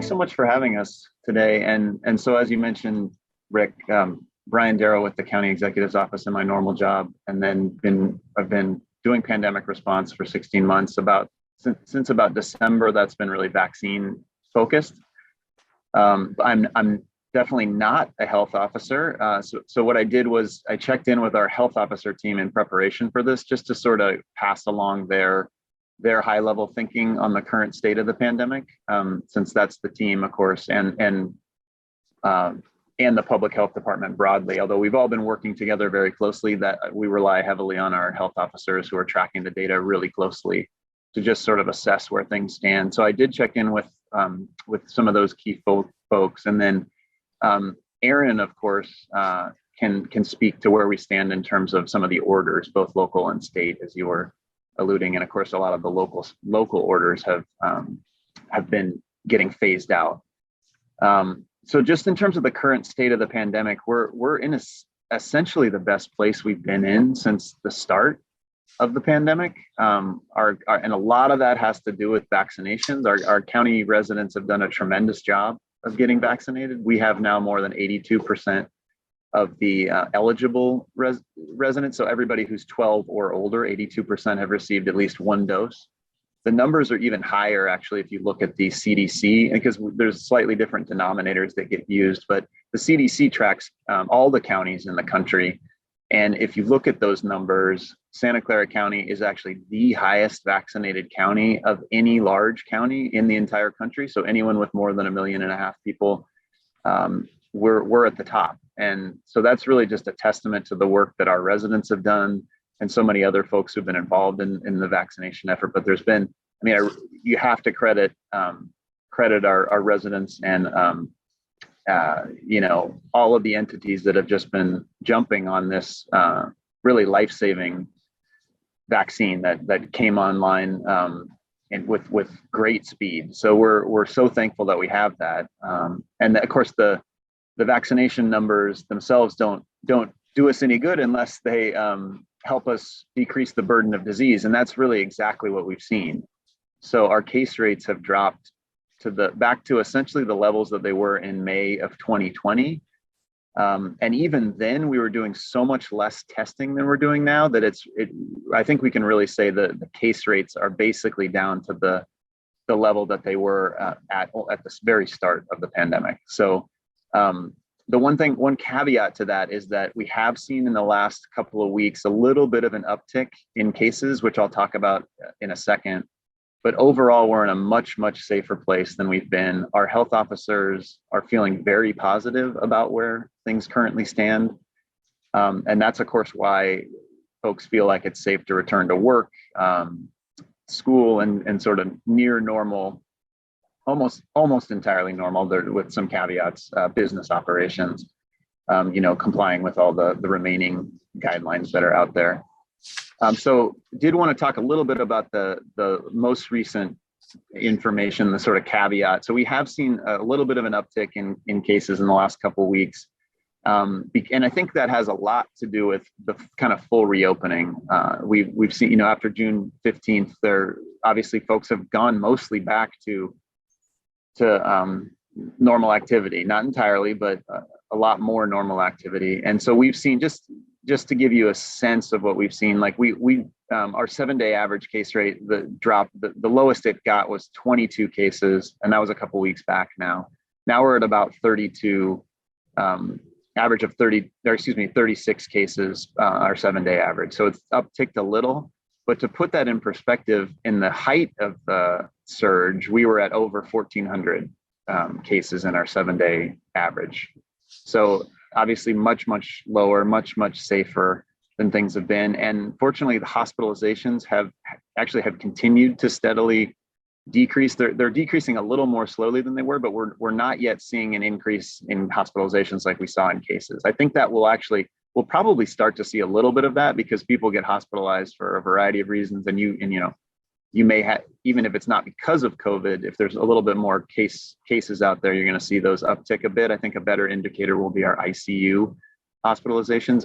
thanks so much for having us today. And so as you mentioned, Rick, Brian Darrow with the County Executive's Office in my normal job, and then I've been doing pandemic response for 16 months. Since about December, that's been really vaccine focused. I'm definitely not a health officer. So what I did was I checked in with our health officer team in preparation for this, just to sort of pass along their high level thinking on the current state of the pandemic, since that's the team, of course, and the public health department broadly. Although we've all been working together very closely, that we rely heavily on our health officers who are tracking the data really closely to just sort of assess where things stand. So I did check in with some of those key folks, and then Aaron, of course, can speak to where we stand in terms of some of the orders, both local and state, as you were alluding. And of course, a lot of the local orders have been getting phased out. So just in terms of the current state of the pandemic, we're in essentially the best place we've been in since the start of the pandemic. And a lot of that has to do with vaccinations. Our county residents have done a tremendous job of getting vaccinated. We have now more than 82% of the eligible residents. So everybody who's 12 or older, 82% have received at least one dose. The numbers are even higher, actually, if you look at the CDC, because there's slightly different denominators that get used, but the CDC tracks all the counties in the country. And if you look at those numbers, Santa Clara County is actually the highest vaccinated county of any large county in the entire country. So anyone with more than 1.5 million people, we're at the top. And so that's really just a testament to the work that our residents have done and so many other folks who've been involved in the vaccination effort. But there's been, you have to credit our residents and all of the entities that have just been jumping on this really life-saving vaccine that came online and with great speed. So we're so thankful that we have that. And of course, the vaccination numbers themselves don't do us any good unless they help us decrease the burden of disease. And that's really exactly what we've seen. So our case rates have dropped back to essentially the levels that they were in May of 2020. And even then we were doing so much less testing than we're doing now that I think we can really say that the case rates are basically down to the level that they were at the very start of the pandemic. So the one caveat to that is that we have seen in the last couple of weeks a little bit of an uptick in cases, which I'll talk about in a second. But overall, we're in a much, much safer place than we've been. Our health officers are feeling very positive about where things currently stand. And that's, of course, why folks feel like it's safe to return to work, school, and sort of near normal, almost entirely normal, with some caveats, business operations, complying with all the remaining guidelines that are out there. So did want to talk a little bit about the most recent information, the sort of caveat. So we have seen a little bit of an uptick in cases in the last couple of weeks. And I think that has a lot to do with the kind of full reopening. We've seen, after June 15th, obviously folks have gone mostly back to normal activity, not entirely, but a lot more normal activity. And so we've seen, just to give you a sense of what we've seen, like our 7-day average case rate, the lowest it got was 22 cases, and that was a couple of weeks back now. Now we're at about 32, average of 36 cases, our 7-day average. So it's upticked a little, but to put that in perspective, in the height of the surge, we were at over 1,400 cases in our 7-day average. So obviously much, much lower, much, much safer than things have been. And fortunately, the hospitalizations have continued to steadily decrease. They're decreasing a little more slowly than they were, but we're not yet seeing an increase in hospitalizations like we saw in cases. I think that we'll probably start to see a little bit of that because people get hospitalized for a variety of reasons. And you may have, even if it's not because of COVID, if there's a little bit more cases out there, you're going to see those uptick a bit. I think a better indicator will be our ICU hospitalizations.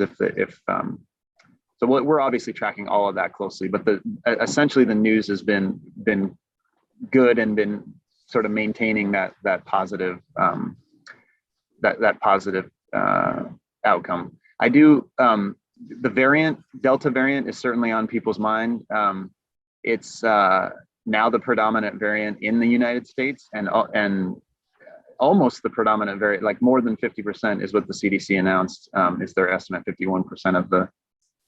So we're obviously tracking all of that closely, but essentially the news has been good and been sort of maintaining that positive positive outcome. I do. The Delta variant is certainly on people's mind. It's now the predominant variant in the United States, and almost the predominant variant, like more than 50% is what the CDC announced, is their estimate. 51% of the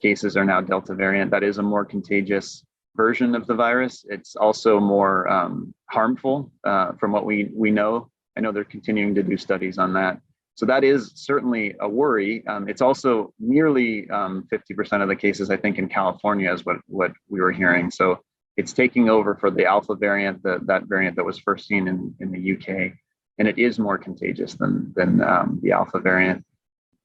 cases are now Delta variant. That is a more contagious version of the virus. It's also more harmful from what we know. I know they're continuing to do studies on that. So that is certainly a worry. It's also nearly 50% of the cases, I think, in California is what we were hearing. So it's taking over for the Alpha variant, that variant that was first seen in the UK. And it is more contagious than the Alpha variant.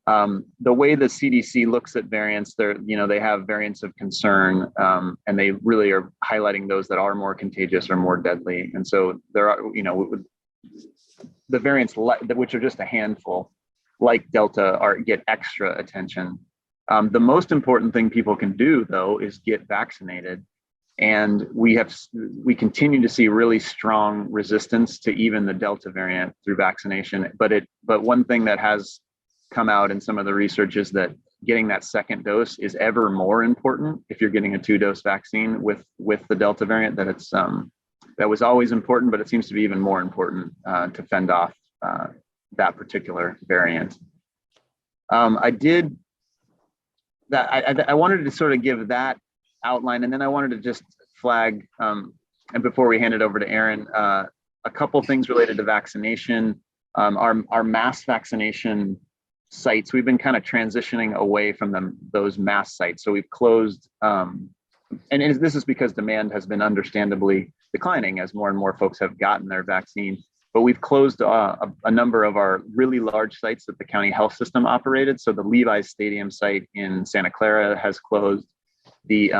The way the CDC looks at variants, they have variants of concern, and they really are highlighting those that are more contagious or more deadly. And so there are, the variants which are just a handful, like Delta, get extra attention. The most important thing people can do, though, is get vaccinated. And we continue to see really strong resistance to even the Delta variant through vaccination. But one thing that has come out in some of the research is that getting that second dose is ever more important if you're getting a 2-dose vaccine with the Delta variant. That was always important, but it seems to be even more important to fend off that particular variant. I wanted to sort of give that outline, and then I wanted to just flag, and before we hand it over to Aaron, a couple things related to vaccination. Our mass vaccination sites, we've been kind of transitioning away from those mass sites. So we've closed, and this is because demand has been understandably declining as more and more folks have gotten their vaccine. But we've closed a number of our really large sites that the county health system operated. So the Lehigh Stadium site in Santa Clara has closed, the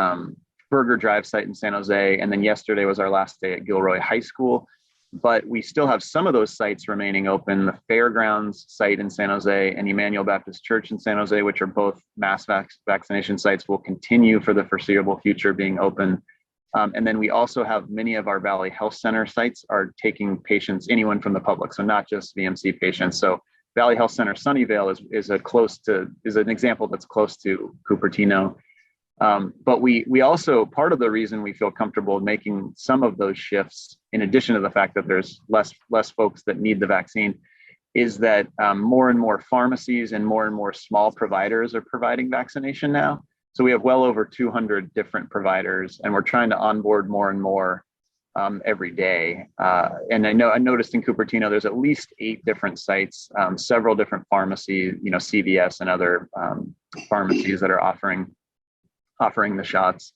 Burger Drive site in San Jose, and then yesterday was our last day at Gilroy High School. But we still have some of those sites remaining open. The Fairgrounds site in San Jose and Emmanuel Baptist Church in San Jose, which are both mass vaccination sites, will continue for the foreseeable future being open. And then we also have many of our Valley Health Center sites are taking patients, anyone from the public, so not just VMC patients. So Valley Health Center Sunnyvale is an example that's close to Cupertino. But we also, part of the reason we feel comfortable making some of those shifts, in addition to the fact that there's less folks that need the vaccine, is that more and more pharmacies and more small providers are providing vaccination now. So we have well over 200 different providers, and we're trying to onboard more and more every day. And I noticed in Cupertino, there's at least 8 different sites, several different pharmacies, CVS and other pharmacies that are offering the shots.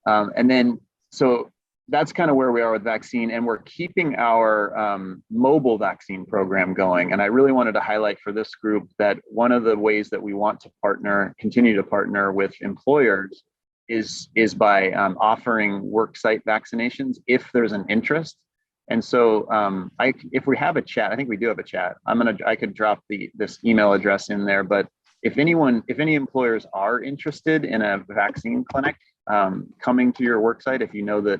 And then, so that's kind of where we are with vaccine, and we're keeping our mobile vaccine program going. And I really wanted to highlight for this group that one of the ways that we want to continue to partner with employers is by offering worksite vaccinations if there's an interest. And so if we have a chat, I think we do have a chat. I could drop this email address in there, but if any employers are interested in a vaccine clinic coming to your worksite, if you know that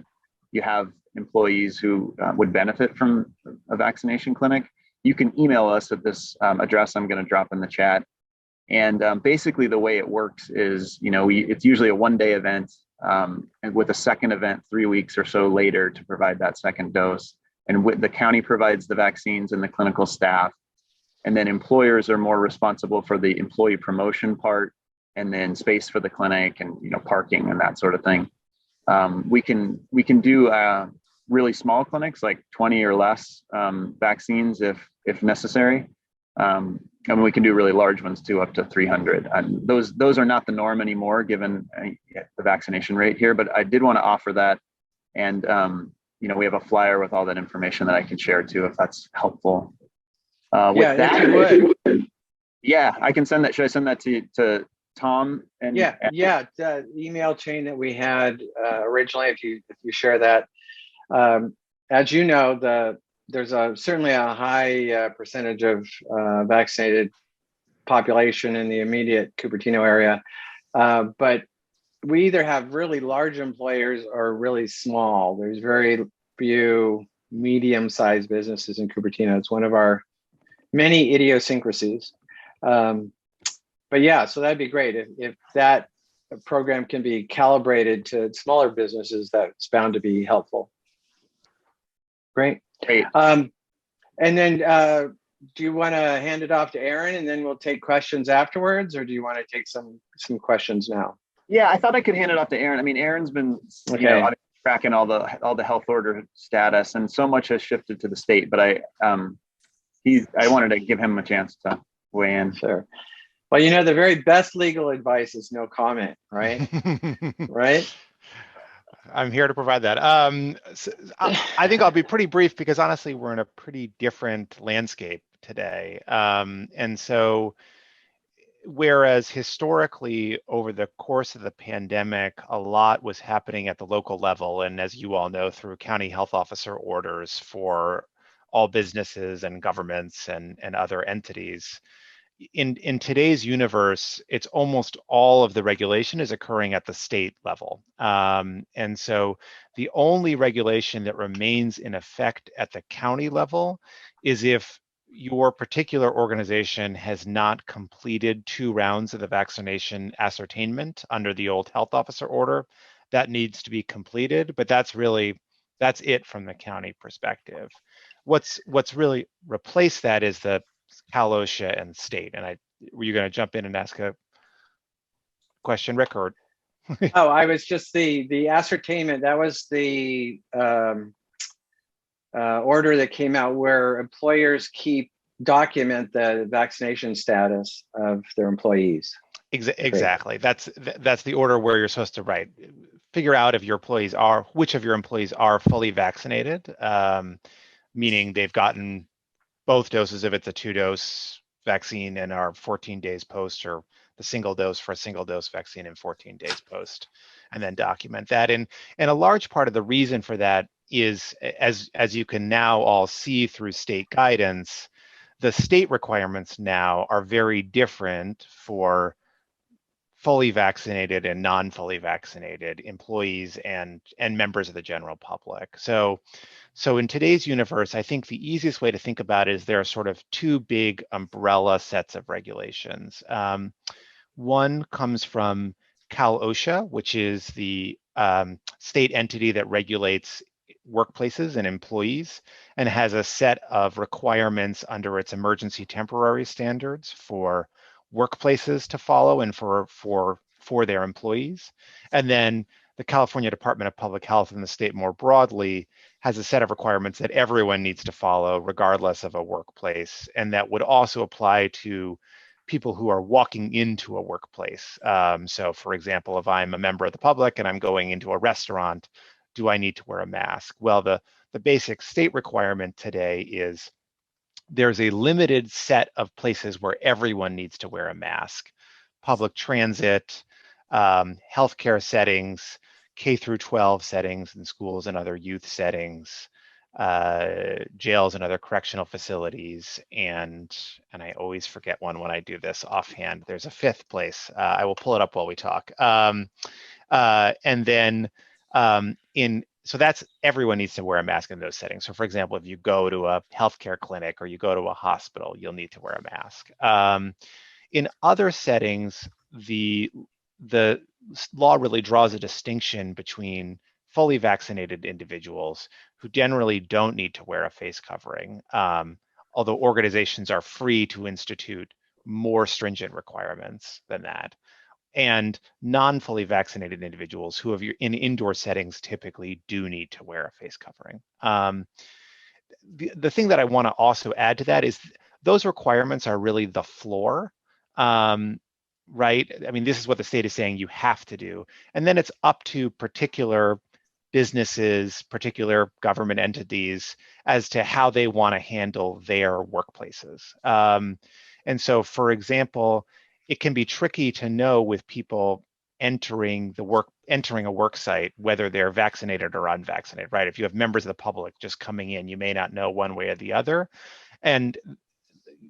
you have employees who would benefit from a vaccination clinic, you can email us at this address I'm going to drop in the chat. And basically the way it works is, it's usually a 1-day event, and with a second event 3 weeks or so later to provide that second dose. And the county provides the vaccines and the clinical staff. And then employers are more responsible for the employee promotion part, and then space for the clinic and parking and that sort of thing. We can do really small clinics, like 20 or less vaccines if necessary. And we can do really large ones too, up to 300. Those are not the norm anymore, given the vaccination rate here. But I did want to offer that, and we have a flyer with all that information that I can share too, if that's helpful. Yeah, I can send that. Should I send that to Tom? And the email chain that we had originally, if you share that, as you know, there's certainly a high percentage of vaccinated population in the immediate Cupertino area, but we either have really large employers or really small. There's very few medium-sized businesses in Cupertino. It's one of our many idiosyncrasies. But yeah, so that'd be great if that program can be calibrated to smaller businesses. That's bound to be helpful. Great. Great. And then do you want to hand it off to Aaron and then we'll take questions afterwards, or do you want to take some questions now? Yeah, I thought I could hand it off to Aaron. I mean, Aaron's been tracking all the health order status, and so much has shifted to the state. But I wanted to give him a chance to weigh in. Sure. Well, you know, the very best legal advice is no comment, right? Right? I'm here to provide that. So I think I'll be pretty brief because honestly, we're in a pretty different landscape today. And so, whereas historically, over the course of the pandemic, a lot was happening at the local level, and as you all know, through county health officer orders for all businesses and governments and other entities. In today's universe, it's almost all of the regulation is occurring at the state level. And so the only regulation that remains in effect at the county level is if your particular organization has not completed 2 rounds of the vaccination ascertainment under the old health officer order. That needs to be completed, but that's it from the county perspective. What's really replaced that is the Cal OSHA and state. And were you going to jump in and ask a question, Rick? Or oh, I was just the ascertainment. That was the order that came out where employers document the vaccination status of their employees. Exactly. That's the order where you're supposed to figure out if which of your employees are fully vaccinated, meaning they've gotten both doses if it's a 2-dose vaccine and are 14 days post, or the single dose for a single dose vaccine in 14 days post, and then document that. And a large part of the reason for that is, as you can now all see through state guidance, the state requirements now are very different for fully vaccinated and non-fully vaccinated employees and members of the general public. So in today's universe, I think the easiest way to think about it is there are sort of 2 big umbrella sets of regulations. One comes from Cal OSHA, which is the state entity that regulates workplaces and employees, and has a set of requirements under its emergency temporary standards for workplaces to follow and for their employees. And then the California Department of Public Health and the state more broadly has a set of requirements that everyone needs to follow regardless of a workplace, and that would also apply to people who are walking into a workplace. So for example, if I'm a member of the public and I'm going into a restaurant, do I need to wear a mask? Well, the basic state requirement today is there's a limited set of places where everyone needs to wear a mask: public transit, healthcare settings, K through 12 settings in schools and other youth settings, jails and other correctional facilities, and I always forget one when I do this offhand. There's a 5th place. I will pull it up while we talk. And then so that's everyone needs to wear a mask in those settings. So for example, if you go to a healthcare clinic or you go to a hospital, you'll need to wear a mask. In other settings, the law really draws a distinction between fully vaccinated individuals who generally don't need to wear a face covering, although organizations are free to institute more stringent requirements than that, and non-fully vaccinated individuals who in indoor settings typically do need to wear a face covering. The thing that I want to also add to that is those requirements are really the floor, right? I mean, this is what the state is saying you have to do. And then it's up to particular businesses, particular government entities as to how they want to handle their workplaces. And so, for example, it can be tricky to know with people entering a work site whether they're vaccinated or unvaccinated, right? If you have members of the public just coming in, you may not know one way or the other. And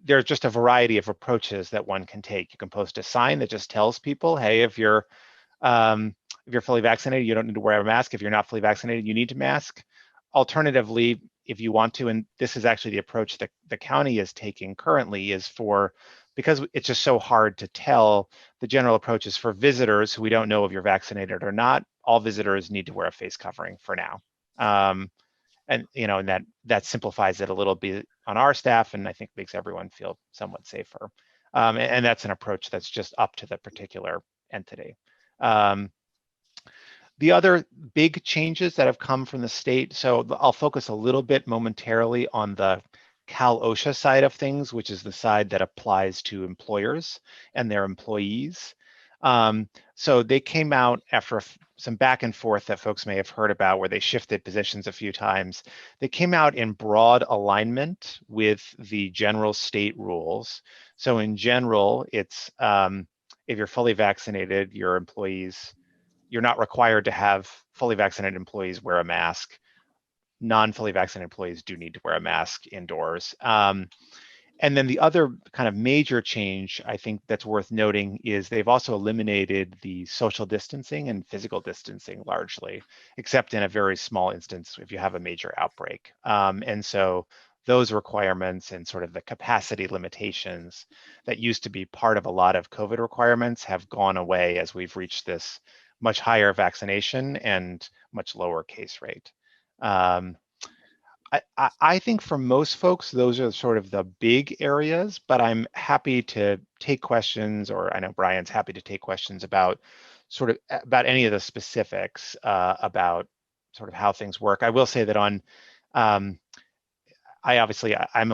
there's just a variety of approaches that one can take. You can post a sign that just tells people, hey, if you're fully vaccinated, you don't need to wear a mask. If you're not fully vaccinated, you need to mask. Alternatively, if you want to, and this is actually the approach that the county is taking currently, is because it's just so hard to tell, the general approach is for visitors who we don't know if you're vaccinated or not, all visitors need to wear a face covering for now. And that simplifies it a little bit on our staff, and I think makes everyone feel somewhat safer. And that's an approach that's just up to the particular entity. The other big changes that have come from the state, so I'll focus a little bit momentarily on the Cal OSHA side of things, which is the side that applies to employers and their employees. So they came out after some back and forth that folks may have heard about, where they shifted positions a few times. They came out in broad alignment with the general state rules. So in general, it's if you're fully vaccinated, your employees, you're not required to have fully vaccinated employees wear a mask. Non-fully vaccinated employees do need to wear a mask indoors. And then the other kind of major change I think that's worth noting is they've also eliminated the social distancing and physical distancing largely, except in a very small instance if you have a major outbreak. And so those requirements and sort of the capacity limitations that used to be part of a lot of COVID requirements have gone away as we've reached this much higher vaccination and much lower case rate. I think for most folks, those are sort of the big areas, but I'm happy to take questions, or I know Brian's happy to take questions about any of the specifics about sort of how things work. I will say that I'm a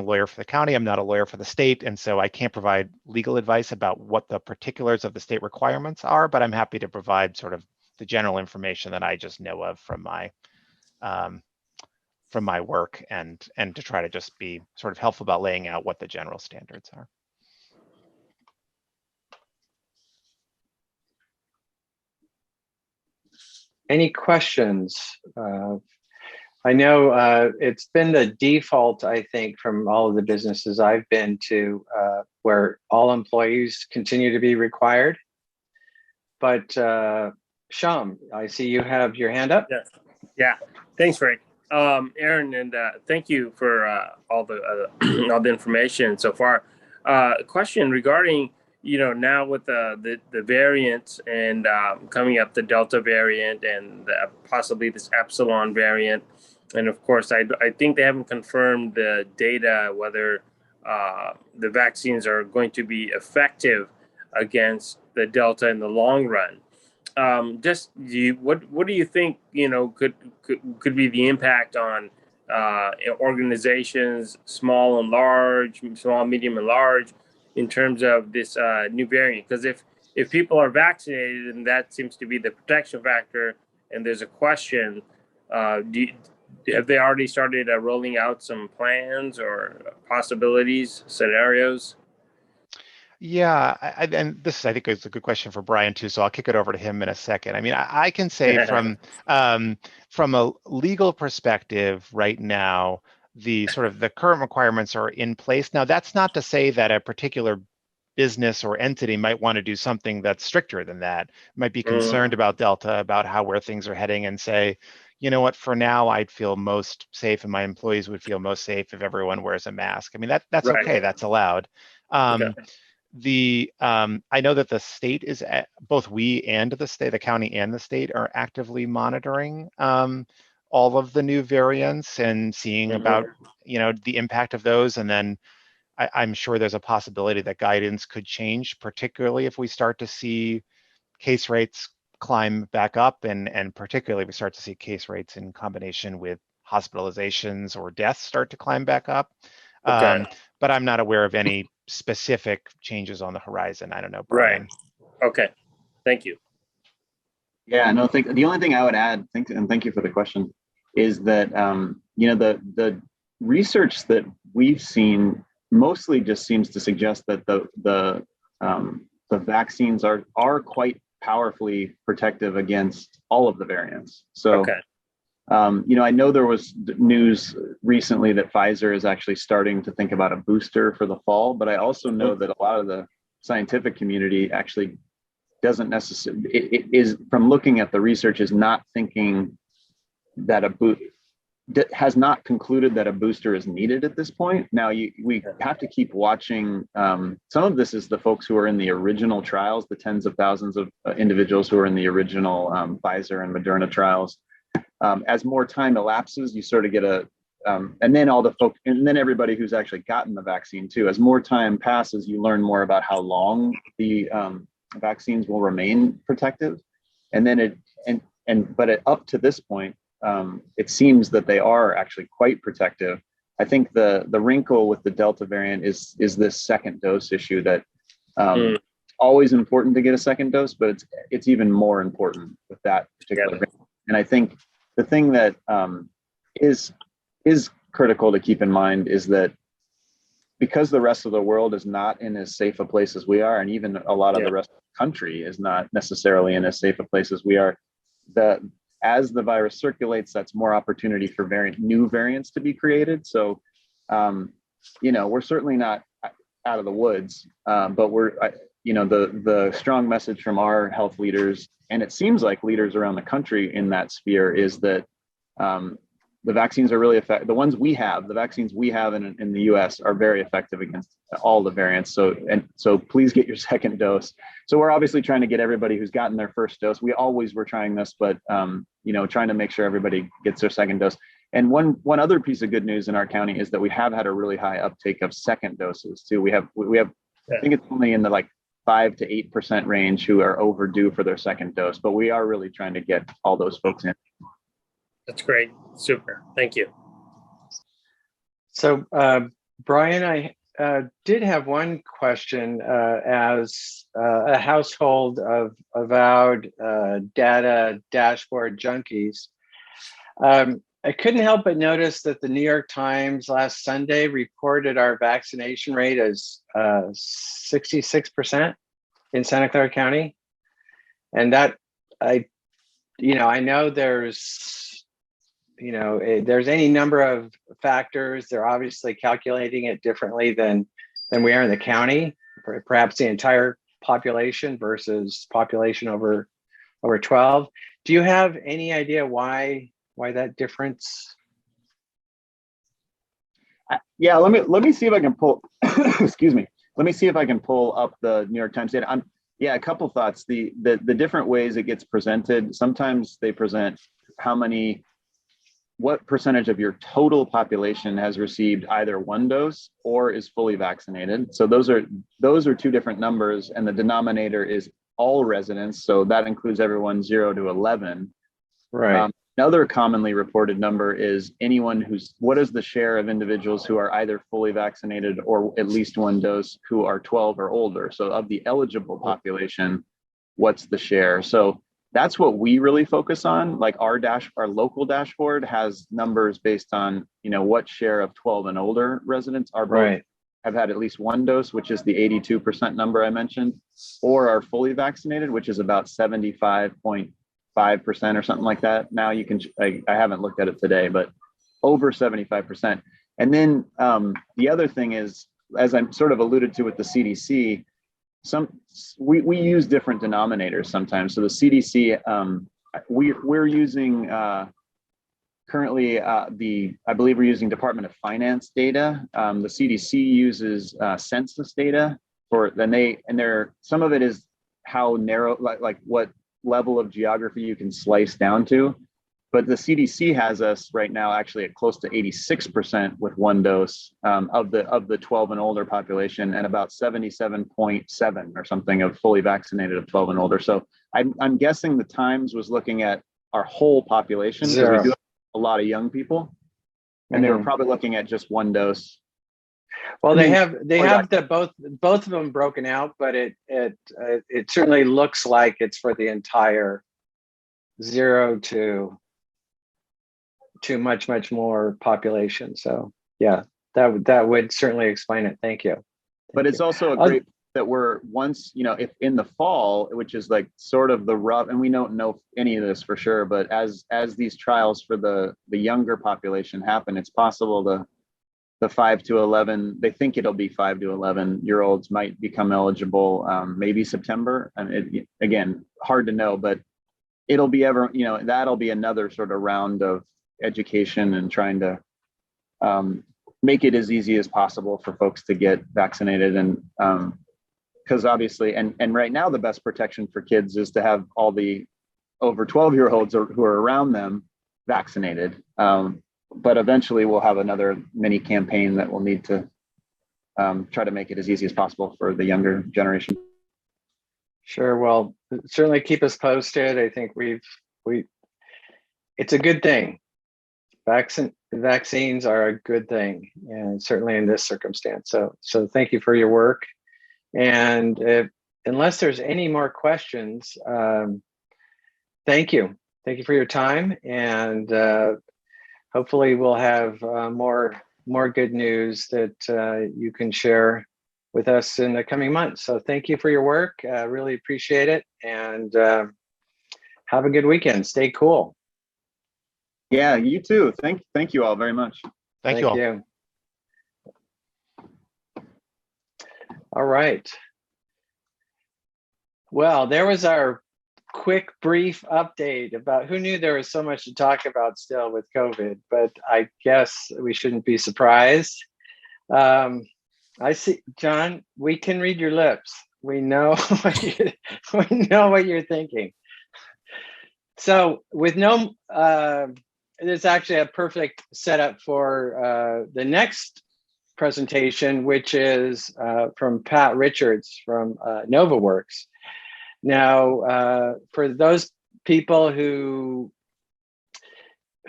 lawyer for the county, I'm not a lawyer for the state, and so I can't provide legal advice about what the particulars of the state requirements are, but I'm happy to provide sort of the general information that I just know of from my work and to try to just be sort of helpful about laying out what the general standards are. Any questions? I know it's been the default, I think, from all of the businesses I've been to where all employees continue to be required. But Sham, I see you have your hand up. Yes. Yeah. Thanks, Rick. Aaron, and thank you for all the all the information so far. Question regarding, now with the variants and coming up the Delta variant and possibly this Epsilon variant, and of course, I think they haven't confirmed the data whether the vaccines are going to be effective against the Delta in the long run. What do you think could be the impact on organizations, small, medium, and large, in terms of this new variant? Because if people are vaccinated and that seems to be the protection factor, and there's a question, have they already started rolling out some plans or possibilities, scenarios? Yeah, and this I think is a good question for Brian too, so I'll kick it over to him in a second. I mean, I can say from a legal perspective right now, the current requirements are in place. Now, that's not to say that a particular business or entity might want to do something that's stricter than that. Might be concerned about Delta, about where things are heading, and say, you know what, for now, I'd feel most safe and my employees would feel most safe if everyone wears a mask. I mean, that's right. Okay, that's allowed. Okay. I know that the state is both we and the county and the state are actively monitoring all of the new variants and seeing about the impact of those. And then I'm sure there's a possibility that guidance could change, particularly if we start to see case rates climb back up, and particularly if we start to see case rates in combination with hospitalizations or deaths start to climb back up. Okay. But I'm not aware of any specific changes on the horizon. I don't know, Brian. Right. Okay. Thank you. Yeah, no, the only thing I would add, and thank you for the question, is that the research that we've seen mostly just seems to suggest that the vaccines are quite powerfully protective against all of the variants. So, okay. I know there was news recently that Pfizer is actually starting to think about a booster for the fall, but I also know that a lot of the scientific community actually doesn't necessarily, it is, from looking at the research, is not thinking that has not concluded that a booster is needed at this point. Now, we have to keep watching. Some of this is the folks who are in the original trials, the tens of thousands of individuals who are in the original Pfizer and Moderna trials. As more time elapses, you sort of get and then all the folks, and then everybody who's actually gotten the vaccine too. As more time passes, you learn more about how long the vaccines will remain protective, and then up to this point, it seems that they are actually quite protective. I think the wrinkle with the Delta variant is this second dose issue that always important to get a second dose, but it's even more important with that particular variant. And I think the thing that is critical to keep in mind is that because the rest of the world is not in as safe a place as we are, and even a lot of the rest of the country is not necessarily in as safe a place as we are, as the virus circulates, that's more opportunity for new variants to be created. So, we're certainly not out of the woods, but the strong message from our health leaders, and it seems like leaders around the country in that sphere, is that the vaccines are really effective. The vaccines we have in the US are very effective against all the variants. So please get your second dose. So we're obviously trying to get everybody who's gotten their first dose. We always were trying this, but trying to make sure everybody gets their second dose. And one other piece of good news in our county is that we have had a really high uptake of second doses too. We have I think it's only in the 5 to 8% range who are overdue for their second dose, but we are really trying to get all those folks in. That's great. Super. Thank you. So, Brian, I did have one question. As a household of avowed data dashboard junkies, I couldn't help but notice that the New York Times last Sunday reported our vaccination rate as 66% in Santa Clara County. And that I know there's any number of factors. They're obviously calculating it differently than we are in the county, perhaps the entire population versus population over 12. Do you have any idea why that difference? Yeah, let me see if I can pull excuse me. Let me see if I can pull up the New York Times data. A couple thoughts. The different ways it gets presented. Sometimes they present what percentage of your total population has received either one dose or is fully vaccinated. So those are two different numbers, and the denominator is all residents. So that includes everyone 0 to 11. Right. Another commonly reported number is what is the share of individuals who are either fully vaccinated or at least one dose who are 12 or older. So of the eligible population, what's the share? So that's what we really focus on. Like our local dashboard has numbers based on, what share of 12 and older residents have had at least one dose, which is the 82% number I mentioned, or are fully vaccinated, which is about 75.5% or something like that. Now I haven't looked at it today, but over 75%. And then the other thing is, as I'm sort of alluded to with the CDC, we use different denominators sometimes. So the CDC, we're using currently I believe we're using Department of Finance data. The CDC uses census data some of it is how narrow, like what level of geography you can slice down to. But the CDC has us right now actually at close to 86% with one dose of the 12 and older population, and about 77.7 or something of fully vaccinated of 12 and older. So I'm guessing the Times was looking at our whole population, because we do have a lot of young people, and they were probably looking at just one dose. Well, they have both of them broken out, but it certainly looks like it's for the entire 0 to much more population. So yeah, that would certainly explain it. Thank you. But it's also a great that we're once, if in the fall, which is like sort of the rough, and we don't know any of this for sure, but as these trials for the younger population happen, it's possible the 5 to 11, they think it'll be 5 to 11-year-olds might become eligible maybe September. And again, hard to know, but it'll be that'll be another sort of round of education and trying to make it as easy as possible for folks to get vaccinated. And because obviously, and right now, the best protection for kids is to have all the over 12-year-olds who are around them vaccinated. But eventually we'll have another mini campaign that we'll need to try to make it as easy as possible for the younger generation. Sure. Well, certainly keep us posted. I think it's a good thing. Vaccines are a good thing, and certainly in this circumstance. So thank you for your work. And unless there's any more questions, thank you. Thank you for your time, and hopefully we'll have more good news that you can share with us in the coming months. So thank you for your work. Really appreciate it, and have a good weekend. Stay cool. Yeah, you too. Thank you all very much. Thank you all. All right. Well, there was our quick, brief update about who knew there was so much to talk about still with COVID, but I guess we shouldn't be surprised. I see, John, we can read your lips. We know what you're thinking. So with no, there's actually a perfect setup for the next presentation, which is from Pat Richards from NOVAworks. Now, for those people who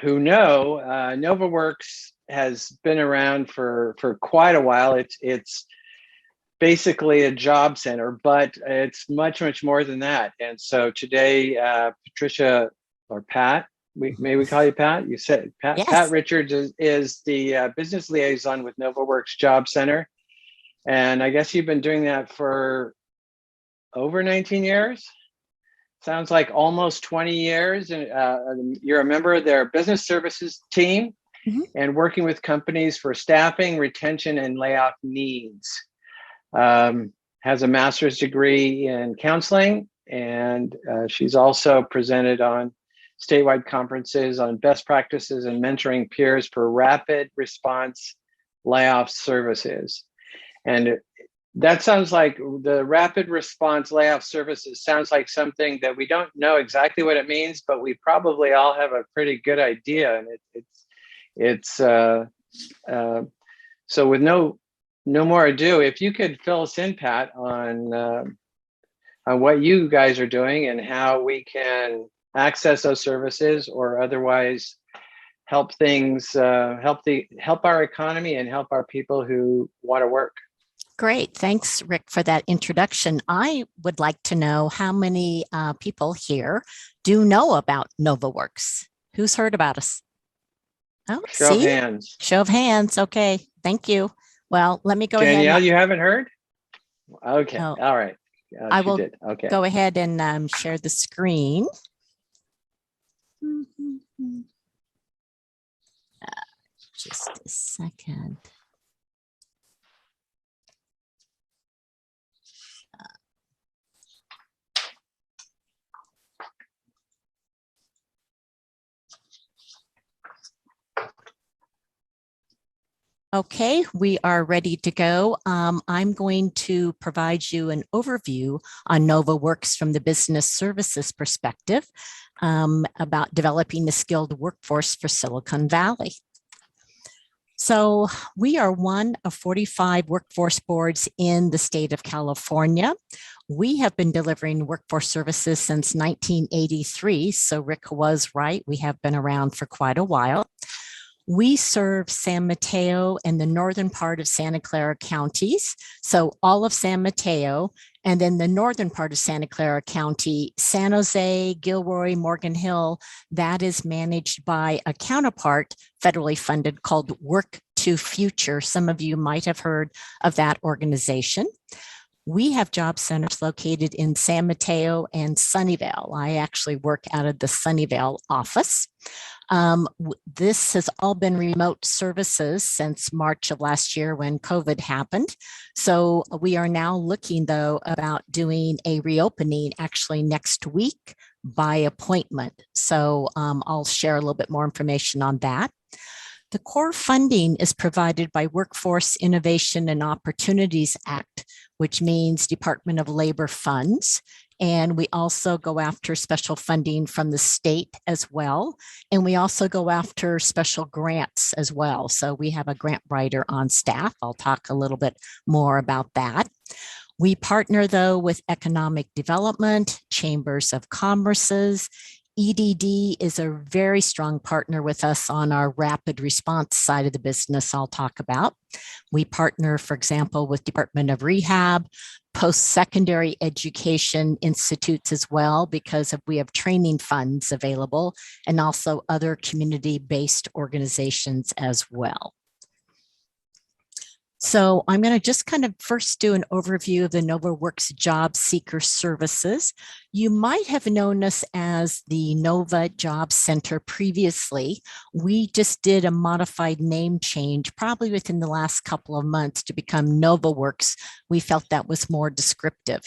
know, NOVAworks has been around for quite a while. It's basically a job center, but it's much more than that. And so today, Patricia, or Pat, may we call you Pat? You said Pat. Yes. Pat Richards is the business liaison with NOVAworks Job Center, and I guess you've been doing that for over 19 years. Sounds like almost 20 years. And you're a member of their business services team, and working with companies for staffing, retention, and layoff needs. Has a master's degree in counseling, and she's also presented on statewide conferences on best practices and mentoring peers for rapid response layoff services. And that sounds like the rapid response layoff services sounds like something that we don't know exactly what it means, but we probably all have a pretty good idea. And so with no more ado, if you could fill us in, Pat, on what you guys are doing and how we can access those services or otherwise help things, help our economy and help our people who want to work. Great. Thanks, Rick, for that introduction. I would like to know how many people here do know about NOVAworks. Who's heard about us? Oh, Show of hands. Show of hands. Okay. Thank you. Well, let me go ahead. Danielle, you haven't heard? Okay. Oh, all right. I will go ahead and share the screen. Just a second. Okay, we are ready to go. I'm going to provide you an overview on NOVAworks from the business services perspective about developing the skilled workforce for Silicon Valley. So we are one of 45 workforce boards in the state of California. We have been delivering workforce services since 1983. So Rick was right. We have been around for quite a while. We serve San Mateo and the northern part of Santa Clara counties. So all of San Mateo, and then the northern part of Santa Clara County, San Jose, Gilroy, Morgan Hill, that is managed by a counterpart federally funded called Work to Future. Some of you might have heard of that organization. We have job centers located in San Mateo and Sunnyvale. I actually work out of the Sunnyvale office. This has all been remote services since March of last year when COVID happened. So we are now looking, though, about doing a reopening actually next week, by appointment. So I'll share a little bit more information on that. The core funding is provided by Workforce Innovation and Opportunities Act, which means Department of Labor funds. And we also go after special funding from the state as well. And we also go after special grants as well. So we have a grant writer on staff. I'll talk a little bit more about that. We partner, though, with economic development, chambers of commerces. EDD is a very strong partner with us on our rapid response side of the business I'll talk about. We partner, for example, with Department of Rehab, post-secondary education institutes as well, because we have training funds available, and also other community-based organizations as well. So I'm going to just kind of first do an overview of the NOVAworks Job Seeker Services. You might have known us as the Nova Job Center previously. We just did a modified name change probably within the last couple of months to become NOVAworks. We felt that was more descriptive.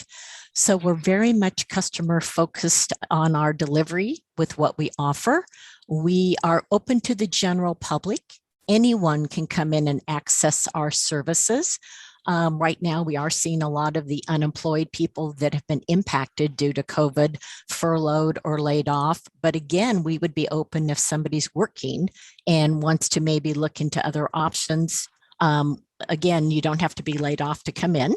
So we're very much customer focused on our delivery with what we offer. We are open to the general public. Anyone can come in and access our services. Right now, we are seeing a lot of the unemployed people that have been impacted due to COVID, furloughed or laid off. But again, we would be open if somebody's working and wants to maybe look into other options. Again, you don't have to be laid off to come in.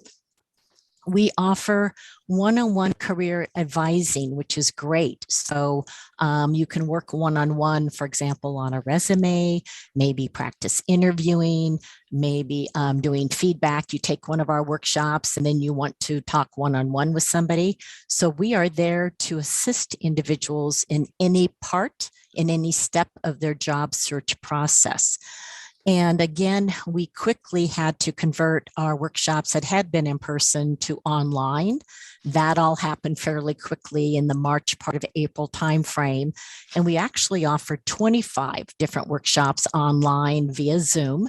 We offer one-on-one career advising, which is great. So you can work one-on-one, for example, on a resume, maybe practice interviewing, maybe doing feedback. You take one of our workshops and then you want to talk one-on-one with somebody. So we are there to assist individuals in any part, in any step of their job search process. And again, we quickly had to convert our workshops that had been in person to online. That all happened fairly quickly in the March part of April timeframe. And we actually offered 25 different workshops online via Zoom.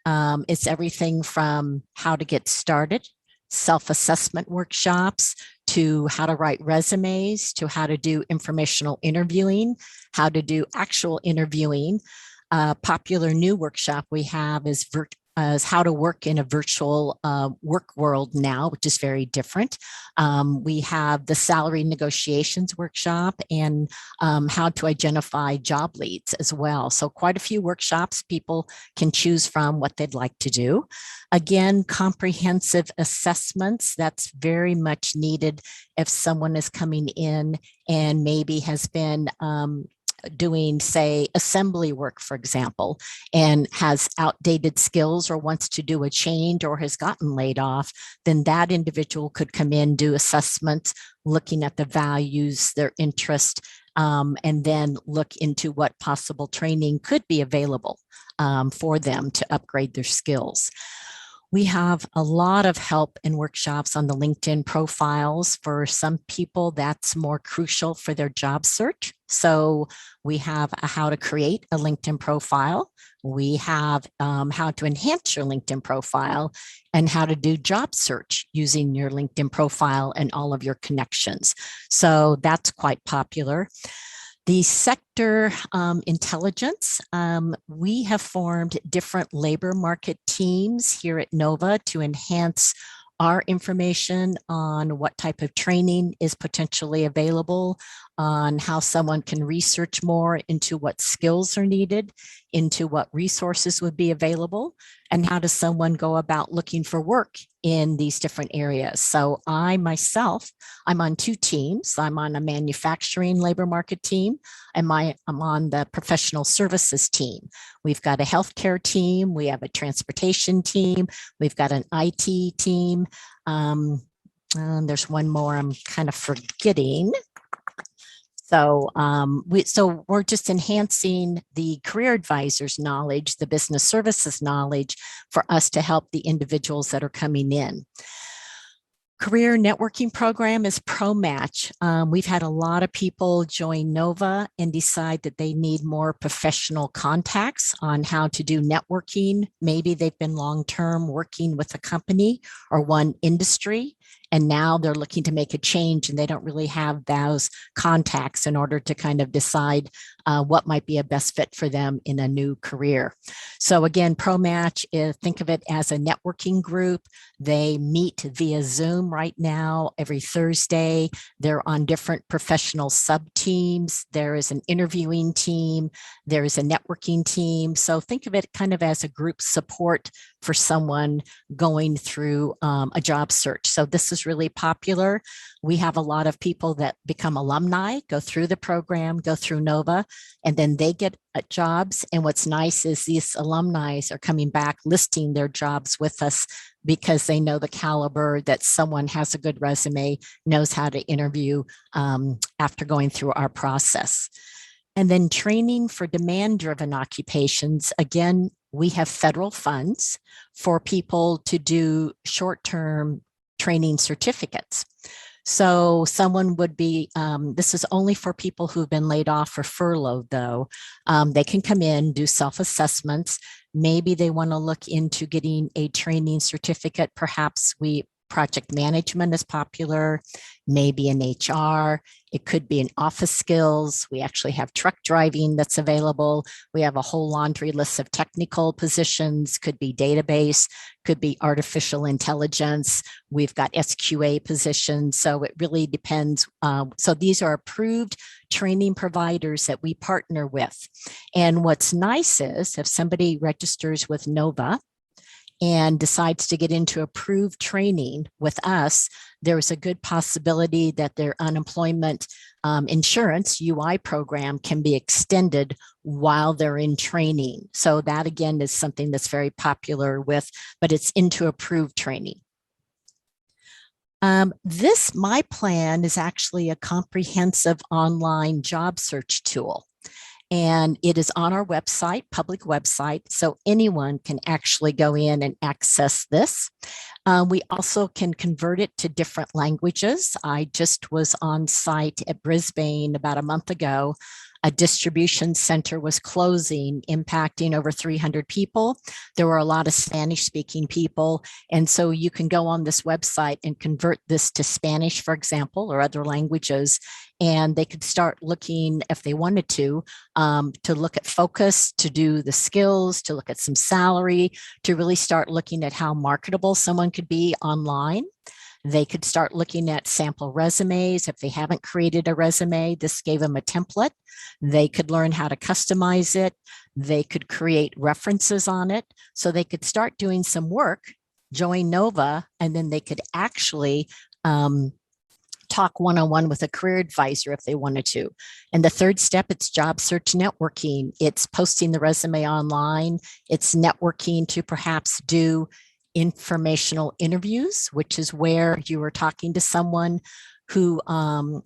It's everything from how to get started, self-assessment workshops, to how to write resumes, to how to do informational interviewing, how to do actual interviewing. Popular new workshop we have is how to work in a virtual work world now, which is very different. We have the salary negotiations workshop and how to identify job leads as well. So quite a few workshops people can choose from what they'd like to do. Again, comprehensive assessments, that's very much needed if someone is coming in and maybe has been doing, say, assembly work, for example, and has outdated skills or wants to do a change or has gotten laid off, then that individual could come in, do assessments, looking at the values, their interest, and then look into what possible training could be available for them to upgrade their skills. We have a lot of help and workshops on the LinkedIn profiles. For some people, that's more crucial for their job search. So we have how to create a LinkedIn profile. We have how to enhance your LinkedIn profile and how to do job search using your LinkedIn profile and all of your connections. So that's quite popular. The sector intelligence, we have formed different labor market teams here at NOVA to enhance our information on what type of training is potentially available, on how someone can research more into what skills are needed, into what resources would be available, and how does someone go about looking for work in these different areas. So I myself, I'm on two teams. I'm on a manufacturing labor market team, and I'm on the professional services team. We've got a healthcare team, we have a transportation team, we've got an IT team. There's one more I'm kind of forgetting. So we're just enhancing the career advisors' knowledge, the business services knowledge for us to help the individuals that are coming in. Career networking program is ProMatch. We've had a lot of people join NOVA and decide that they need more professional contacts on how to do networking. Maybe they've been long-term working with a company or one industry, And now they're looking to make a change and they don't really have those contacts in order to kind of decide what might be a best fit for them in a new career. So again, ProMatch, think of it as a networking group. They meet via Zoom right now every Thursday. They're on different professional sub-teams. There is an interviewing team. There is a networking team. So think of it kind of as a group support for someone going through a job search. So this is really popular. We have a lot of people that become alumni, go through the program, go through NOVA, and then they get jobs. And what's nice is these alumni are coming back listing their jobs with us because they know the caliber that someone has a good resume, knows how to interview after going through our process. And then training for demand-driven occupations. Again, we have federal funds for people to do short-term training certificates. So someone would be, this is only for people who've been laid off or furloughed though. They can come in, do self-assessments. Maybe they want to look into getting a training certificate. Perhaps project management is popular, maybe in HR. It could be in office skills. We actually have truck driving that's available. We have a whole laundry list of technical positions, could be database, could be artificial intelligence. We've got SQA positions. So it really depends. So these are approved training providers that we partner with. And what's nice is if somebody registers with NOVA, and decides to get into approved training with us, there's a good possibility that their unemployment insurance UI program can be extended while they're in training. So that again is something that's very popular but it's into approved training. My plan is actually a comprehensive online job search tool. And it is on our website, public website, so anyone can actually go in and access this. We also can convert it to different languages. I just was on site at Brisbane about a month ago. A distribution center was closing, impacting over 300 people. There were a lot of Spanish-speaking people. And so you can go on this website and convert this to Spanish, for example, or other languages. And they could start looking, if they wanted to look at focus, to do the skills, to look at some salary, to really start looking at how marketable someone could be online. They could start looking at sample resumes. If they haven't created a resume, this gave them a template. They could learn how to customize it. They could create references on it. So they could start doing some work, join NOVA, and then they could actually talk one-on-one with a career advisor if they wanted to. And the third step, it's job search networking. It's posting the resume online. It's networking to perhaps do informational interviews, which is where you are talking to someone who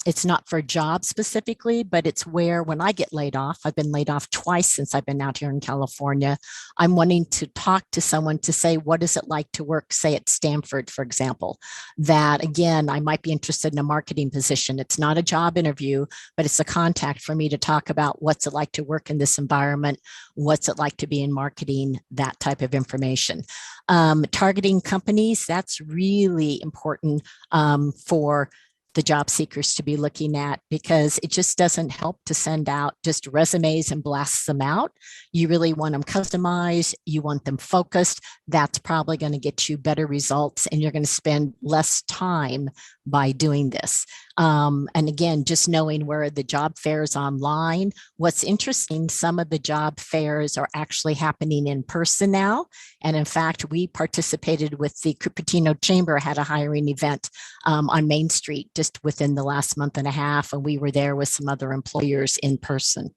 it's not for a job specifically, but it's where when I get laid off, I've been laid off twice since I've been out here in California. I'm wanting to talk to someone to say, what is it like to work, say at Stanford, for example, that again, I might be interested in a marketing position. It's not a job interview, but it's a contact for me to talk about what's it like to work in this environment, what's it like to be in marketing, that type of information. Targeting companies, that's really important for the job seekers to be looking at, because it just doesn't help to send out just resumes and blast them out. You really want them customized. You want them focused. That's probably going to get you better results, and you're going to spend less time by doing this. And again, just knowing where the job fairs online. What's interesting, some of the job fairs are actually happening in person now. And in fact, we participated with the Cupertino Chamber, had a hiring event on Main Street just within the last month and a half. And we were there with some other employers in person.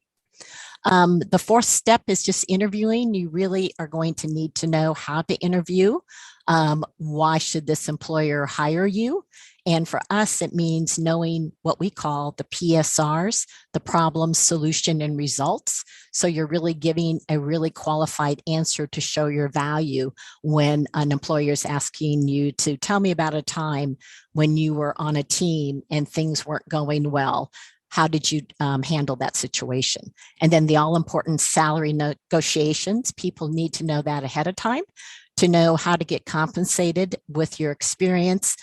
The fourth step is just interviewing. You really are going to need to know how to interview. Why should this employer hire you? And for us, it means knowing what we call the PSRs, the problem, solution, and results. So you're really giving a really qualified answer to show your value when an employer is asking you to tell me about a time when you were on a team and things weren't going well. How did you handle that situation? And then the all-important salary negotiations. People need to know that ahead of time to know how to get compensated with your experience,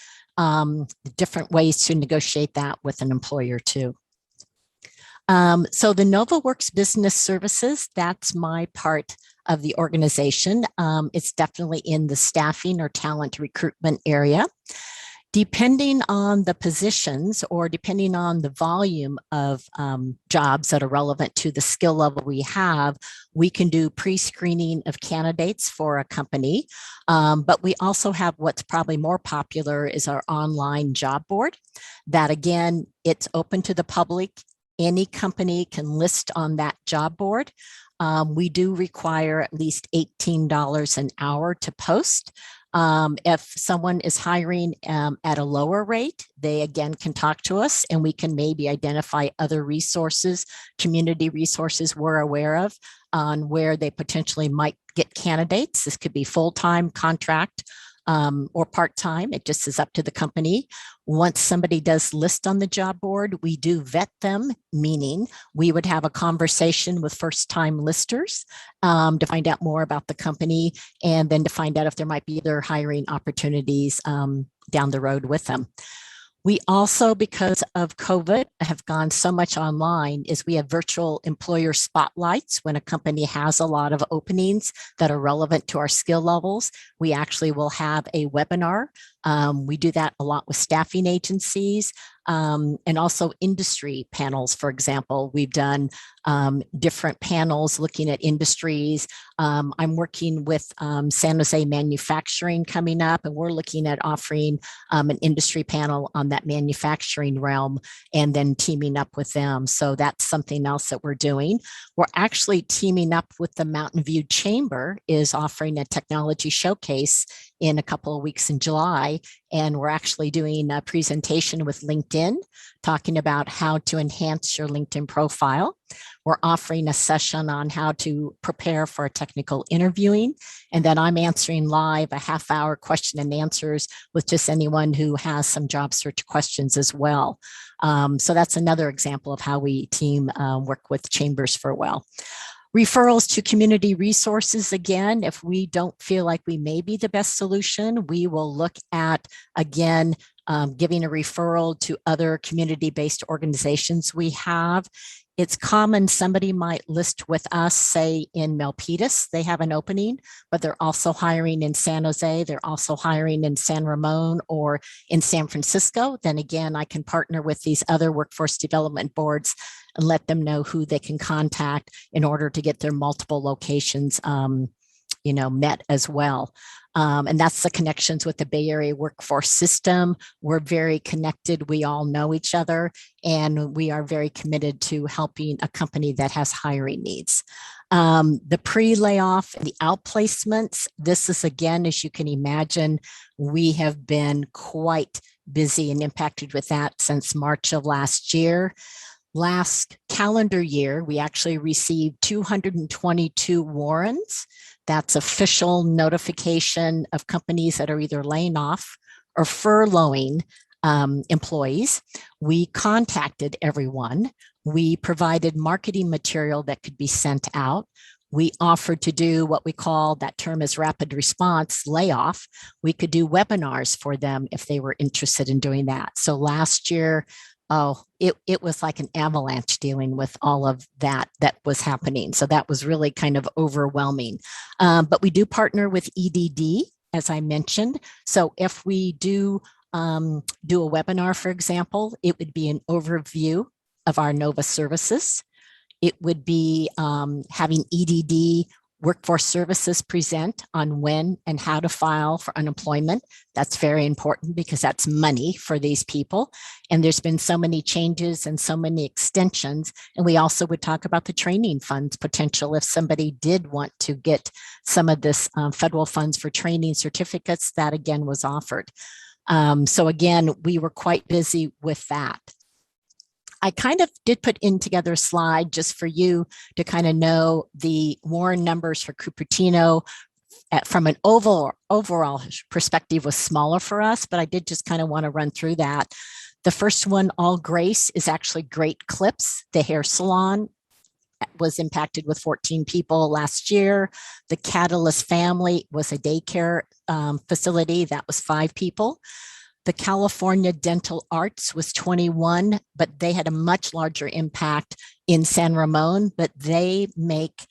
different ways to negotiate that with an employer too. So the NOVAworks Business Services, that's my part of the organization. It's definitely in the staffing or talent recruitment area. Depending on the positions or depending on the volume of jobs that are relevant to the skill level we have, we can do pre-screening of candidates for a company. But we also have what's probably more popular is our online job board. That again, it's open to the public. Any company can list on that job board. We do require at least $18 an hour to post. If someone is hiring at a lower rate, they again can talk to us and we can maybe identify other resources, community resources we're aware of on where they potentially might get candidates. This could be full-time contract or part-time. It just is up to the company. Once somebody does list on the job board, we do vet them, meaning we would have a conversation with first-time listers to find out more about the company and then to find out if there might be other hiring opportunities down the road with them. We also, because of COVID, have gone so much online is we have virtual employer spotlights when a company has a lot of openings that are relevant to our skill levels. We actually will have a webinar. We do that a lot with staffing agencies and also industry panels, for example. We've done different panels looking at industries. I'm working with San Jose Manufacturing coming up, and we're looking at offering an industry panel on that manufacturing realm and then teaming up with them. So that's something else that we're doing. We're actually teaming up with the Mountain View Chamber is offering a technology showcase in a couple of weeks in July. And we're actually doing a presentation with LinkedIn, talking about how to enhance your LinkedIn profile. We're offering a session on how to prepare for a technical interviewing. And then I'm answering live a half-hour question and answers with just anyone who has some job search questions as well. So that's another example of how we team work with chambers for a while. Referrals to community resources, again, if we don't feel like we may be the best solution, we will look at, again, giving a referral to other community-based organizations we have. It's common somebody might list with us, say in Milpitas, they have an opening, but they're also hiring in San Jose, they're also hiring in San Ramon or in San Francisco. Then again, I can partner with these other workforce development boards and let them know who they can contact in order to get their multiple locations met as well. And that's the connections with the Bay Area workforce system. We're very connected. We all know each other, and we are very committed to helping a company that has hiring needs. The pre-layoff and the outplacements, this is, again, as you can imagine, we have been quite busy and impacted with that since March of last year. Last calendar year, we actually received 222 warrants. That's official notification of companies that are either laying off or furloughing employees. We contacted everyone. We provided marketing material that could be sent out. We offered to do what we call, that term is rapid response layoff. We could do webinars for them if they were interested in doing that. So last year, it was like an avalanche dealing with all of that was happening. So that was really kind of overwhelming. But we do partner with EDD, as I mentioned. So if we do a webinar, for example, it would be an overview of our NOVA services. It would be having EDD Workforce Services present on when and how to file for unemployment. That's very important because that's money for these people. And there's been so many changes and so many extensions. And we also would talk about the training funds potential if somebody did want to get some of this federal funds for training certificates, that again was offered. So again, we were quite busy with that. I kind of did put in together a slide just for you to kind of know the Warren numbers for Cupertino. From an overall perspective was smaller for us, but I did just kind of want to run through that. The first one, All Grace, is actually Great Clips, the hair salon. Was impacted with 14 people last year. The Catalyst Family was a daycare facility that was 5 people. The California Dental Arts was 21, but they had a much larger impact in San Ramon, but they make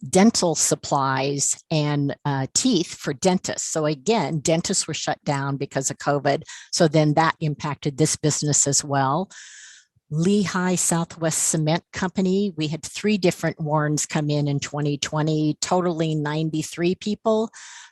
dental supplies and teeth for dentists. So again, dentists were shut down because of COVID. So then that impacted this business as well. Lehigh Southwest Cement Company, we had 3 different warrants come in 2020, totaling 93 people.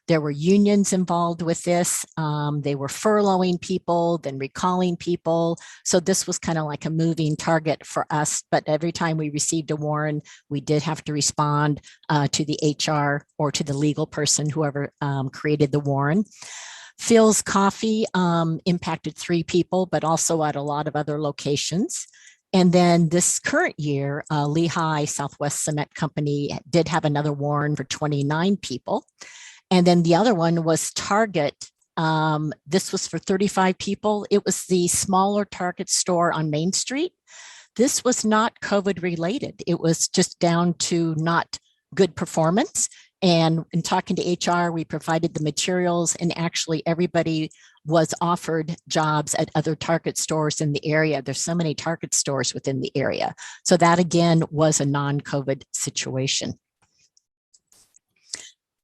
There were unions involved with this. They were furloughing people, then recalling people. So this was kind of like a moving target for us. But every time we received a warrant, we did have to respond to the HR or to the legal person, whoever created the warrant. Phil's Coffee impacted 3 people, but also at a lot of other locations. And then this current year, Lehigh Southwest Cement Company did have another warrant for 29 people. And then the other one was Target. This was for 35 people. It was the smaller Target store on Main Street. This was not COVID related. It was just down to not good performance. And in talking to HR, we provided the materials, and actually everybody was offered jobs at other Target stores in the area. There's so many Target stores within the area. So that again was a non-COVID situation.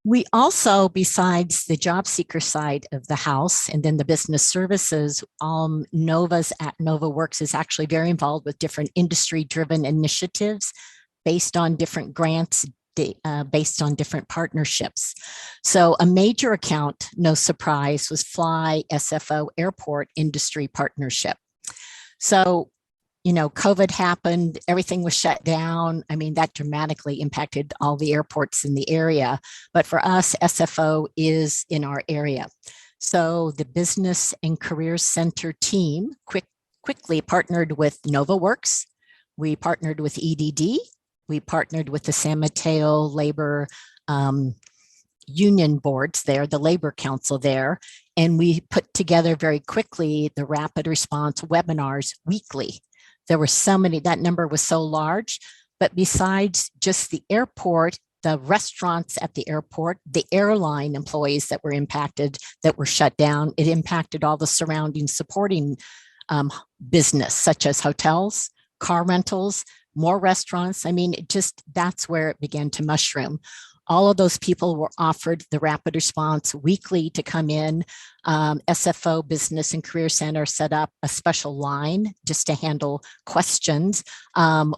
We also, besides the job seeker side of the house and then the business services, Nova's at NOVAworks is actually very involved with different industry-driven initiatives based on different grants, based on different partnerships. So a major account, no surprise, was Fly SFO Airport Industry Partnership. So, you know, COVID happened, everything was shut down. I mean, that dramatically impacted all the airports in the area. But for us, SFO is in our area. So the Business and Careers Center team quickly partnered with NOVAworks. We partnered with EDD. We partnered with the San Mateo Labor Union boards there, the Labor Council there, and we put together very quickly the rapid response webinars weekly. There were so many, that number was so large, but besides just the airport, the restaurants at the airport, the airline employees that were impacted, that were shut down, it impacted all the surrounding supporting business, such as hotels, car rentals, more restaurants. I mean, that's where it began to mushroom. All of those people were offered the rapid response weekly to come in. SFO Business and Career Center set up a special line just to handle questions.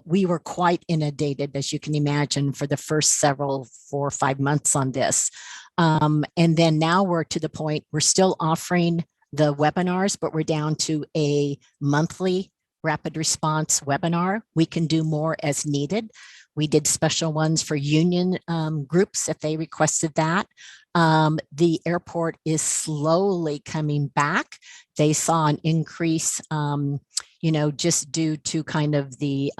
We were quite inundated, as you can imagine, for the first 4 or 5 months on this. And then now we're to the point, we're still offering the webinars, but we're down to a monthly rapid response webinar. We can do more as needed. We did special ones for union groups if they requested that. The airport is slowly coming back. They saw an increase, just due to kind of the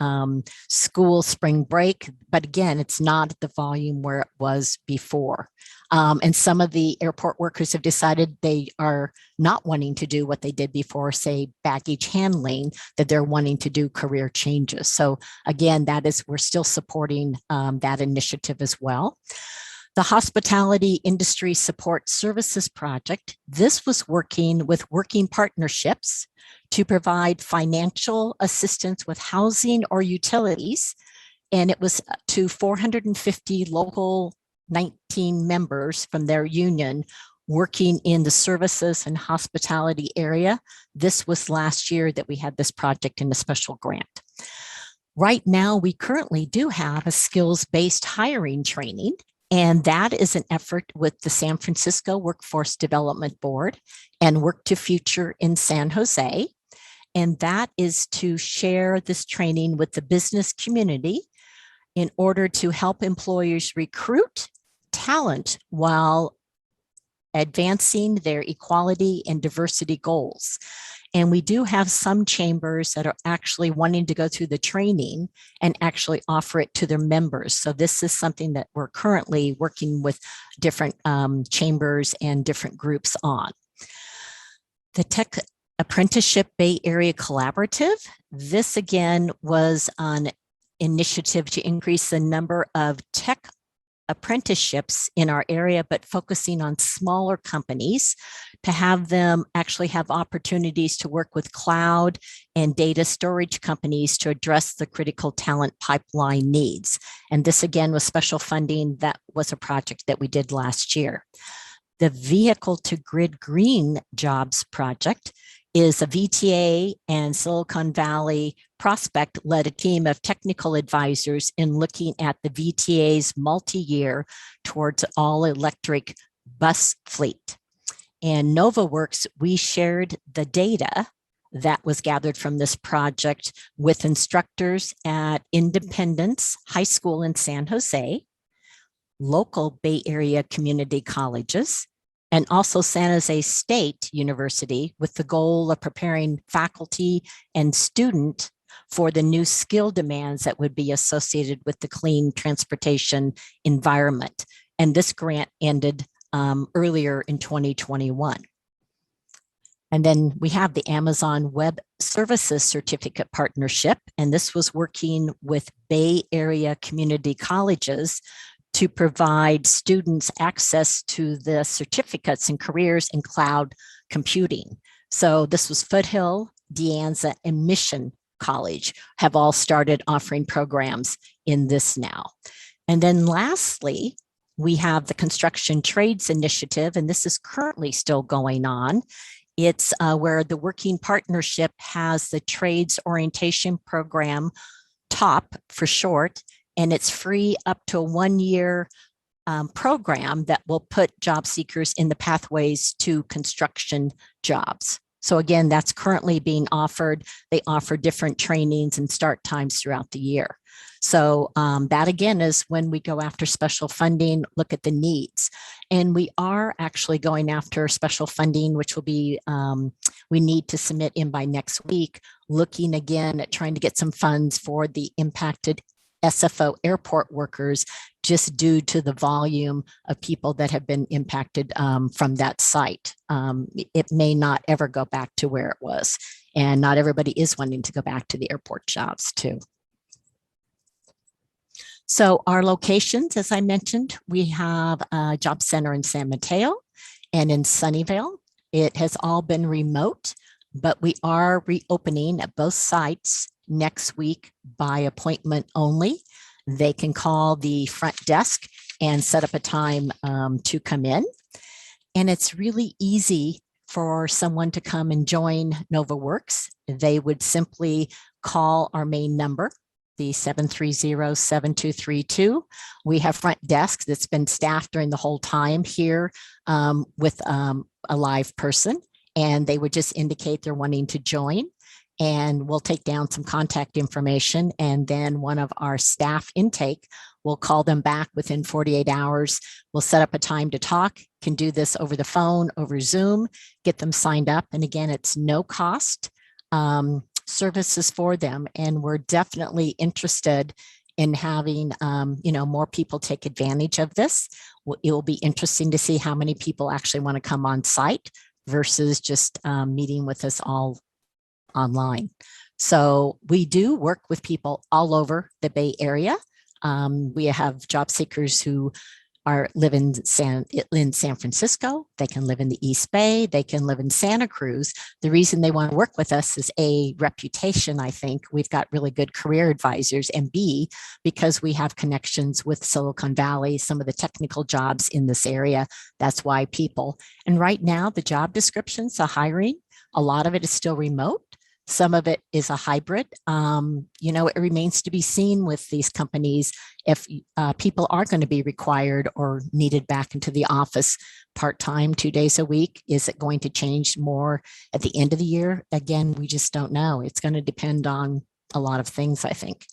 school spring break. But again, it's not at the volume where it was before. And some of the airport workers have decided they are not wanting to do what they did before, say baggage handling, that they're wanting to do career changes. So again, we're still supporting that initiative as well. The Hospitality Industry Support Services Project, this was working with working partnerships to provide financial assistance with housing or utilities. And it was to 450 local 19 members from their union working in the services and hospitality area. This was last year that we had this project in a special grant. Right now, we currently do have a skills-based hiring training, and that is an effort with the San Francisco Workforce Development Board and Work to Future in San Jose. And that is to share this training with the business community in order to help employers recruit talent while advancing their equality and diversity goals. And we do have some chambers that are actually wanting to go through the training and actually offer it to their members. So this is something that we're currently working with different chambers and different groups on. The Tech Apprenticeship Bay Area Collaborative, this again was an initiative to increase the number of tech apprenticeships in our area, but focusing on smaller companies to have them actually have opportunities to work with cloud and data storage companies to address the critical talent pipeline needs. And this again was special funding. That was a project that we did last year. The Vehicle to Grid Green Jobs project is a VTA and Silicon Valley prospect led a team of technical advisors in looking at the VTA's multi-year towards all electric bus fleet. And NOVAworks, we shared the data that was gathered from this project with instructors at Independence High School in San Jose, local Bay Area community colleges, and also San Jose State University, with the goal of preparing faculty and student for the new skill demands that would be associated with the clean transportation environment. And this grant ended earlier in 2021. And then we have the Amazon Web Services Certificate Partnership, and this was working with Bay Area community colleges to provide students access to the certificates and careers in cloud computing. So this was Foothill, De Anza, and Mission College have all started offering programs in this now. And then lastly, we have the Construction Trades Initiative, and this is currently still going on. It's where the working partnership has the Trades Orientation Program, TOP for short, and it's free up to a 1-year program that will put job seekers in the pathways to construction jobs. So again, that's currently being offered. They offer different trainings and start times throughout the year. So that again is when we go after special funding, look at the needs. And we are actually going after special funding, which will be, we need to submit in by next week, looking again at trying to get some funds for the impacted SFO airport workers, just due to the volume of people that have been impacted from that site. It may not ever go back to where it was, and not everybody is wanting to go back to the airport jobs too. So our locations, as I mentioned, we have a job center in San Mateo and in Sunnyvale. It has all been remote, but we are reopening at both sites next week by appointment only. They can call the front desk and set up a time to come in. And it's really easy for someone to come and join NOVAworks. They would simply call our main number, the 730-7232. We have front desk that's been staffed during the whole time here with a live person, and they would just indicate they're wanting to join. And we'll take down some contact information, and then one of our staff intake will call them back within 48 hours. We'll set up a time to talk, can do this over the phone, over Zoom, get them signed up. And again, it's no cost services for them. And we're definitely interested in having more people take advantage of this. It will be interesting to see how many people actually want to come on site versus just meeting with us all online. So we do work with people all over the Bay Area. We have job seekers who live in San Francisco. They can live in the East Bay. They can live in Santa Cruz. The reason they want to work with us is A, reputation. I think we've got really good career advisors, and B, because we have connections with Silicon Valley, some of the technical jobs in this area. That's why people, and right now the job descriptions, the hiring, a lot of it is still remote. Some of it is a hybrid. It remains to be seen with these companies if people are going to be required or needed back into the office part-time, 2 days a week. Is it going to change more at the end of the year? Again, we just don't know. It's going to depend on a lot of things, I think.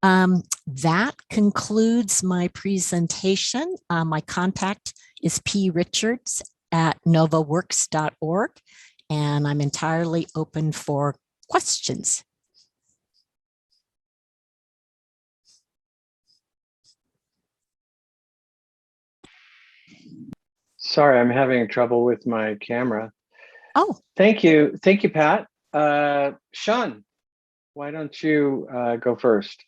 That concludes my presentation. My contact is prichards@novaworks.org. And I'm entirely open for questions. Sorry, I'm having trouble with my camera. Oh, thank you, Pat. Sean, why don't you go first?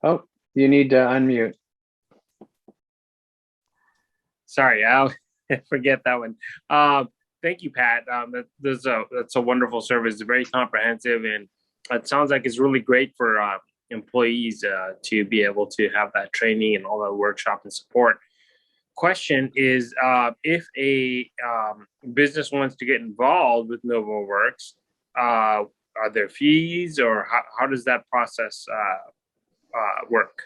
Oh, you need to unmute. Sorry, I'll forget that one. Thank you, Pat. That's a wonderful service. It's very comprehensive, and it sounds like it's really great for employees to be able to have that training and all that workshop and support. Question is, if a business wants to get involved with NOVAworks, are there fees, or how does that process work?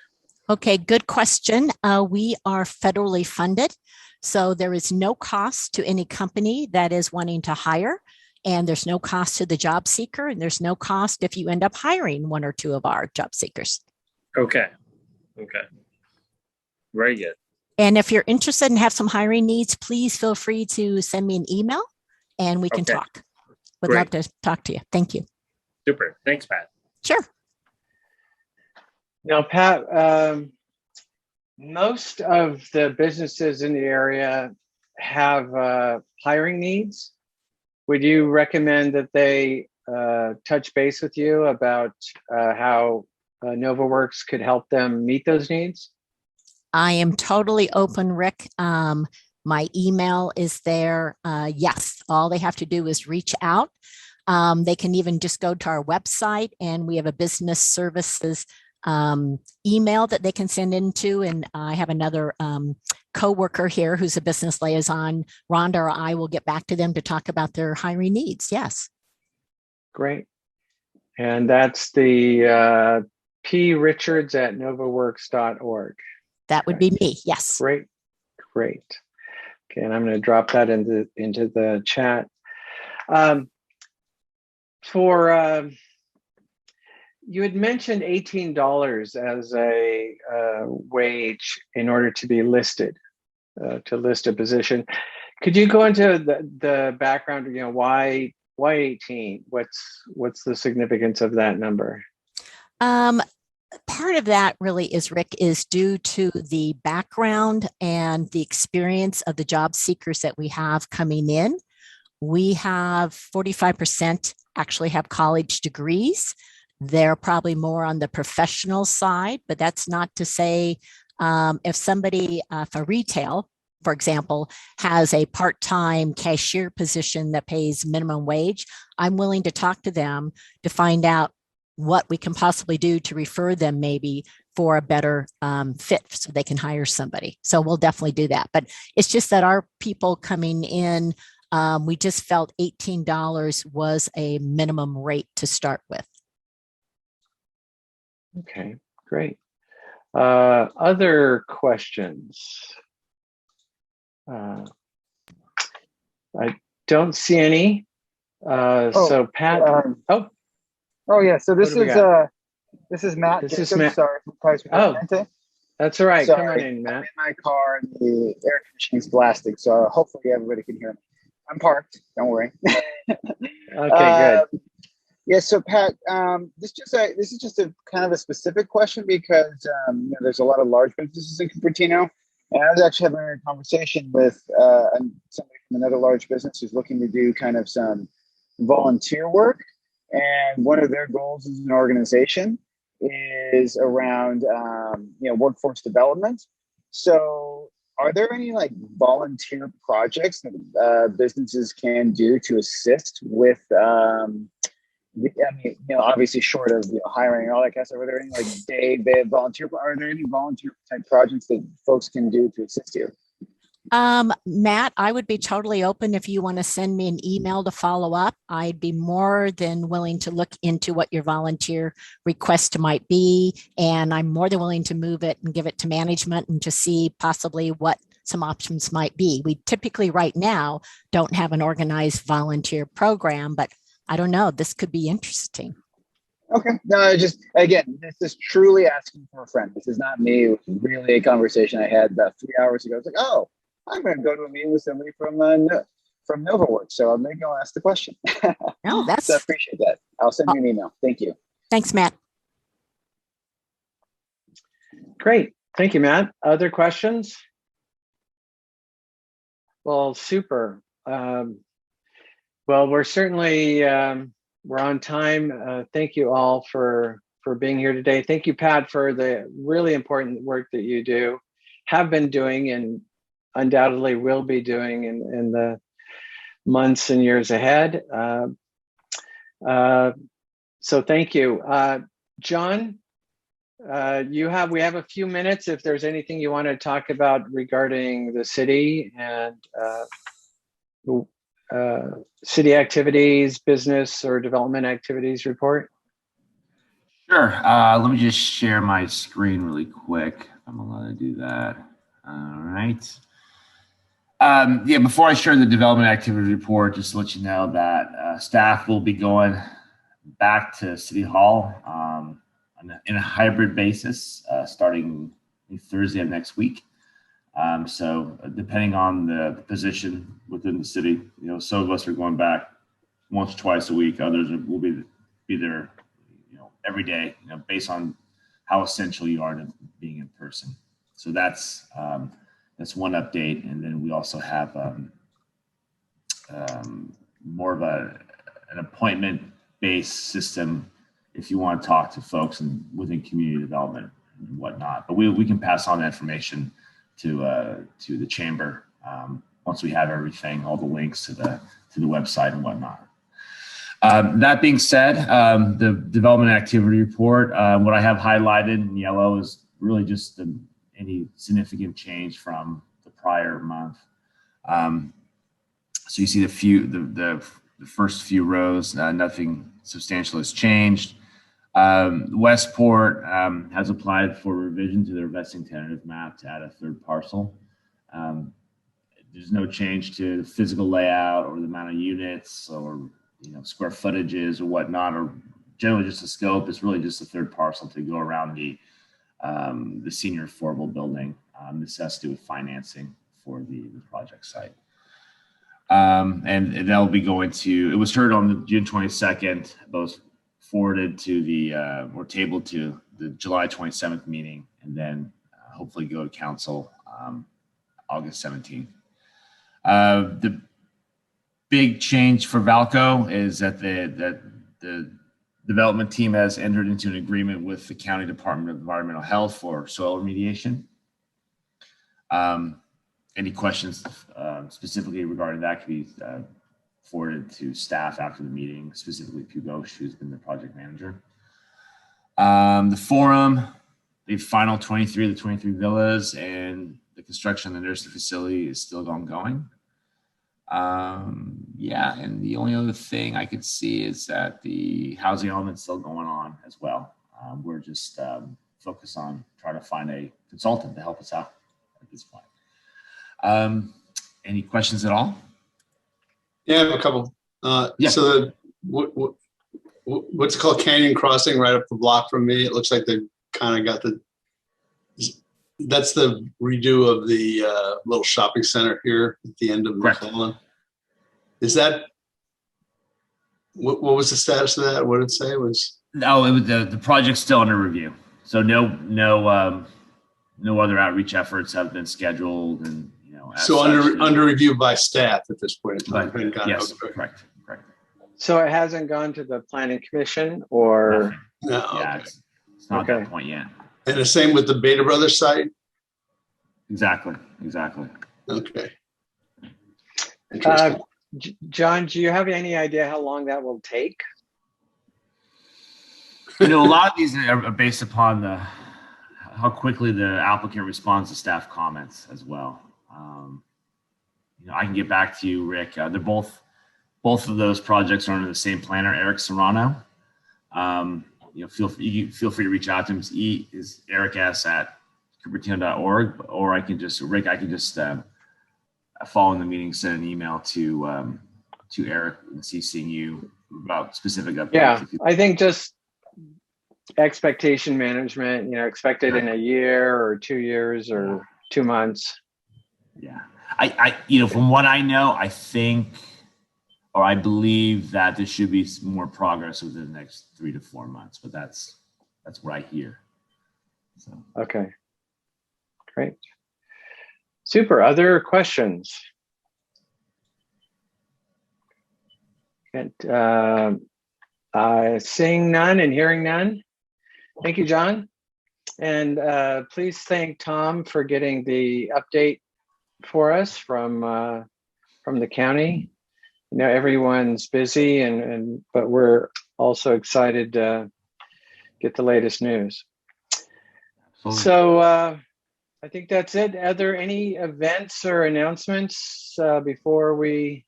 Okay, good question. We are federally funded, so there is no cost to any company that is wanting to hire, and there's no cost to the job seeker, and there's no cost if you end up hiring one or two of our job seekers. Okay. Very good. And if you're interested and have some hiring needs, please feel free to send me an email and we can talk. Would love to talk to you. Thank you. Super. Thanks, Pat. Sure. Now, Pat, most of the businesses in the area have hiring needs. Would you recommend that they touch base with you about how NOVAworks could help them meet those needs? I am totally open, Rick. My email is there. Yes, all they have to do is reach out. They can even just go to our website, and we have a business services email that they can send into. And I have another coworker here who's a business liaison. Rhonda or I will get back to them to talk about their hiring needs. Yes. Great. And that's the prichards@novaworks.org. That would be me. Yes. Great. Okay, and I'm going to drop that into the chat. You had mentioned $18 as a wage in order to be listed, to list a position. Could you go into the background? Why 18? What's the significance of that number? Part of that really is, Rick, is due to the background and the experience of the job seekers that we have coming in. We have 45% actually have college degrees. They're probably more on the professional side, but that's not to say if somebody for retail, for example, has a part-time cashier position that pays minimum wage, I'm willing to talk to them to find out what we can possibly do to refer them maybe for a better fit so they can hire somebody. So we'll definitely do that. But it's just that our people coming in, we just felt $18 was a minimum rate to start with. Okay, great. Other questions? I don't see any. So Pat, Oh yeah, so this is Matt. This is Matt. Sorry, that's all right. Sorry. Come on in, Matt. I'm in my car and the air conditioning's blasting, so hopefully everybody can hear me. I'm parked. Don't worry. Okay, good. Yeah, so Pat, this is just a kind of a specific question because there's a lot of large businesses in Cupertino, and I was actually having a conversation with somebody from another large business who's looking to do kind of some volunteer work. And one of their goals as an organization is around, workforce development. So are there any volunteer projects that businesses can do to assist with, obviously short of hiring and all that kind of stuff, are there any day volunteer, are there any volunteer type projects that folks can do to assist you? Matt, I would be totally open if you want to send me an email to follow up. I'd be more than willing to look into what your volunteer request might be. And I'm more than willing to move it and give it to management and to see possibly what some options might be. We typically right now don't have an organized volunteer program, but I don't know, this could be interesting. Okay. No, this is truly asking for a friend. This is not me. It was really a conversation I had about 3 hours ago. It's like, oh, I'm going to go to a meeting with somebody from NOVAworks. So maybe I'll ask the question. No, So I appreciate that. I'll send you an email. Thank you. Thanks, Matt. Great. Thank you, Matt. Other questions? Well, super. Well, we're certainly, we're on time. Thank you all for for being here today. Thank you, Pat, for the really important work that you do, have been doing, and undoubtedly will be doing in the months and years ahead. So thank you. John, we have a few minutes if there's anything you want to talk about regarding the city and city activities, business or development activities report. Sure. Let me just share my screen really quick. I'm allowed to do that. All right. Yeah, before I share the development activity report, just to let you know that staff will be going back to City Hall in a hybrid basis starting Thursday of next week. So depending on the position within the city, some of us are going back once or twice a week. Others will be there, every day, based on how essential you are to being in person. So that's one update. And then we also have more of an appointment-based system if you want to talk to folks within community development and whatnot. But we can pass on that information to the chamber once we have everything, all the links to the website and whatnot. That being said, the development activity report, what I have highlighted in yellow is really just any significant change from the prior month. So you see the first few rows, nothing substantial has changed. Westport has applied for revision to their vesting tentative map to add a third parcel. There's no change to the physical layout or the amount of units or square footages or whatnot, or generally just the scope. It's really just a third parcel to go around the senior affordable building. This has to do with financing for the project site. And that'll be going to, it was heard on the June 22nd, both forwarded to or tabled to the July 27th meeting, and then hopefully go to council August 17th. The big change for Valco is that the development team has entered into an agreement with the County Department of Environmental Health for soil remediation. Any questions specifically regarding that could be forwarded to staff after the meeting, specifically Pugosh, who's been the project manager. The forum, the final 23 of the 23 villas and the construction of the nursing facility is still ongoing. Yeah, and the only other thing I could see is that the housing element's still going on as well. We're just focused on trying to find a consultant to help us out at this point. Any questions at all? Yeah, I have a couple. Yeah. So what's it called? Canyon Crossing, right up the block from me. It looks like they kind of got that's the redo of the little shopping center here at the end of McClellan. Is that, what was the status of that? What did it say was? No, it was the project's still under review. So no other outreach efforts have been scheduled, and so under review by staff at this point in time. Yes, correct. So it hasn't gone to the planning commission or? No. Yeah, Okay. it's not at that point yet. And the same with the Beta Brothers site? Exactly. Okay. Interesting. John, do you have any idea how long that will take? A lot of these are based upon how quickly the applicant responds to staff comments as well. I can get back to you, Rick. They're both of those projects are under the same planner, Eric Serrano. Feel free to reach out to him. Is Eric S at cupertino.org, or I can just following the meeting send an email to Eric and CCing you about specific updates. Yeah, I think just expectation management. Expected in a year or 2 years or 2 months. Yeah, I from what I know, I think, or I believe that there should be some more progress within the next 3 to 4 months, but that's what I hear. So. Okay, great. Super. Other questions? Seeing none and hearing none, Thank you, John. And please thank Tom for getting the update for us from the county. You know, everyone's busy, but we're also excited to get the latest news. Absolutely. So I think that's it. Are there any events or announcements before we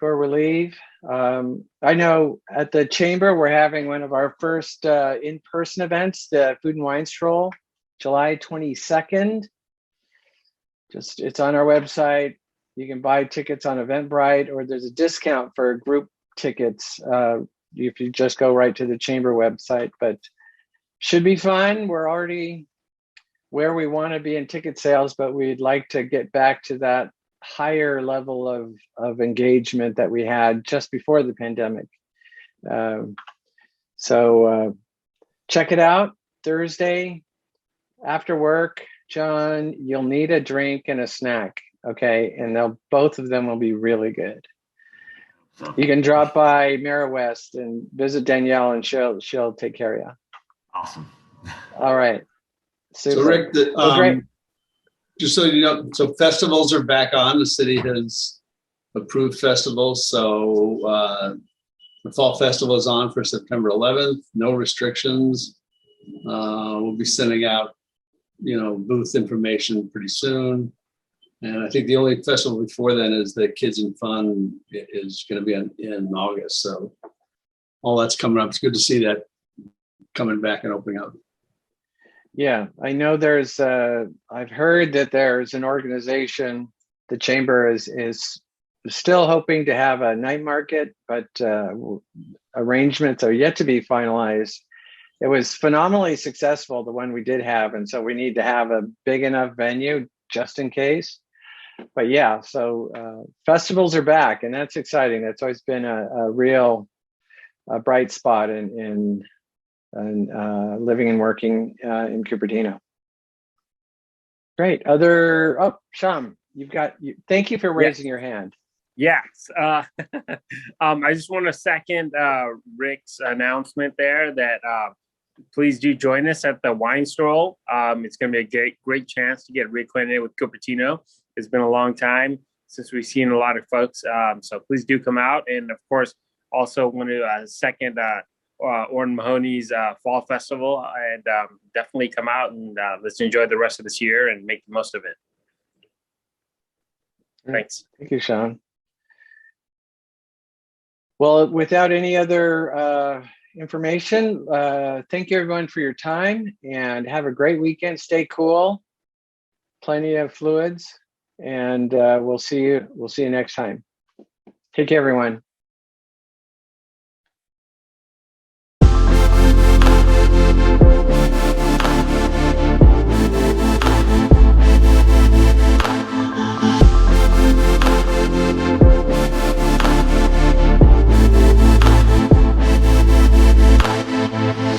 leave? I know at the chamber we're having one of our first in-person events, the Food and Wine Stroll, July 22nd. It's on our website. You can buy tickets on Eventbrite, or there's a discount for group tickets if you just go right to the chamber website. But should be fun. We're already where we want to be in ticket sales, but we'd like to get back to that higher level of engagement that we had just before the pandemic. So check it out Thursday after work. John, you'll need a drink and a snack, okay? And both of them will be really good. You can drop by Mara West and visit Danielle, and she'll take care of you. Awesome. All right. Super. So Rick, Great. just so you know, so festivals are back on. The city has approved festivals. So the Fall Festival is on for September 11th. No restrictions. We'll be sending out, booth information pretty soon. And I think the only festival before then is the Kids in Fun is going to be in August. So all that's coming up. It's good to see that coming back and opening up. Yeah, I know I've heard that there's an organization, the chamber is still hoping to have a night market, but arrangements are yet to be finalized. It was phenomenally successful, the one we did have. And so we need to have a big enough venue just in case. But yeah, so festivals are back, and that's exciting. That's always been a real bright spot in living and working in Cupertino. Great. Sham, thank you for raising your hand. Yes. I just want to second Rick's announcement there that please do join us at the wine stroll. It's going to be a great chance to get reacquainted with Cupertino. It's been a long time since we've seen a lot of folks. So please do come out. And of course, also want to second Orrin Mahoney's Fall Festival, and definitely come out and let's enjoy the rest of this year and make the most of it. Thanks. Thank you, Sean. Well, without any other information, thank you everyone for your time, and have a great weekend. Stay cool, plenty of fluids, and we'll see you next time. Take care, everyone.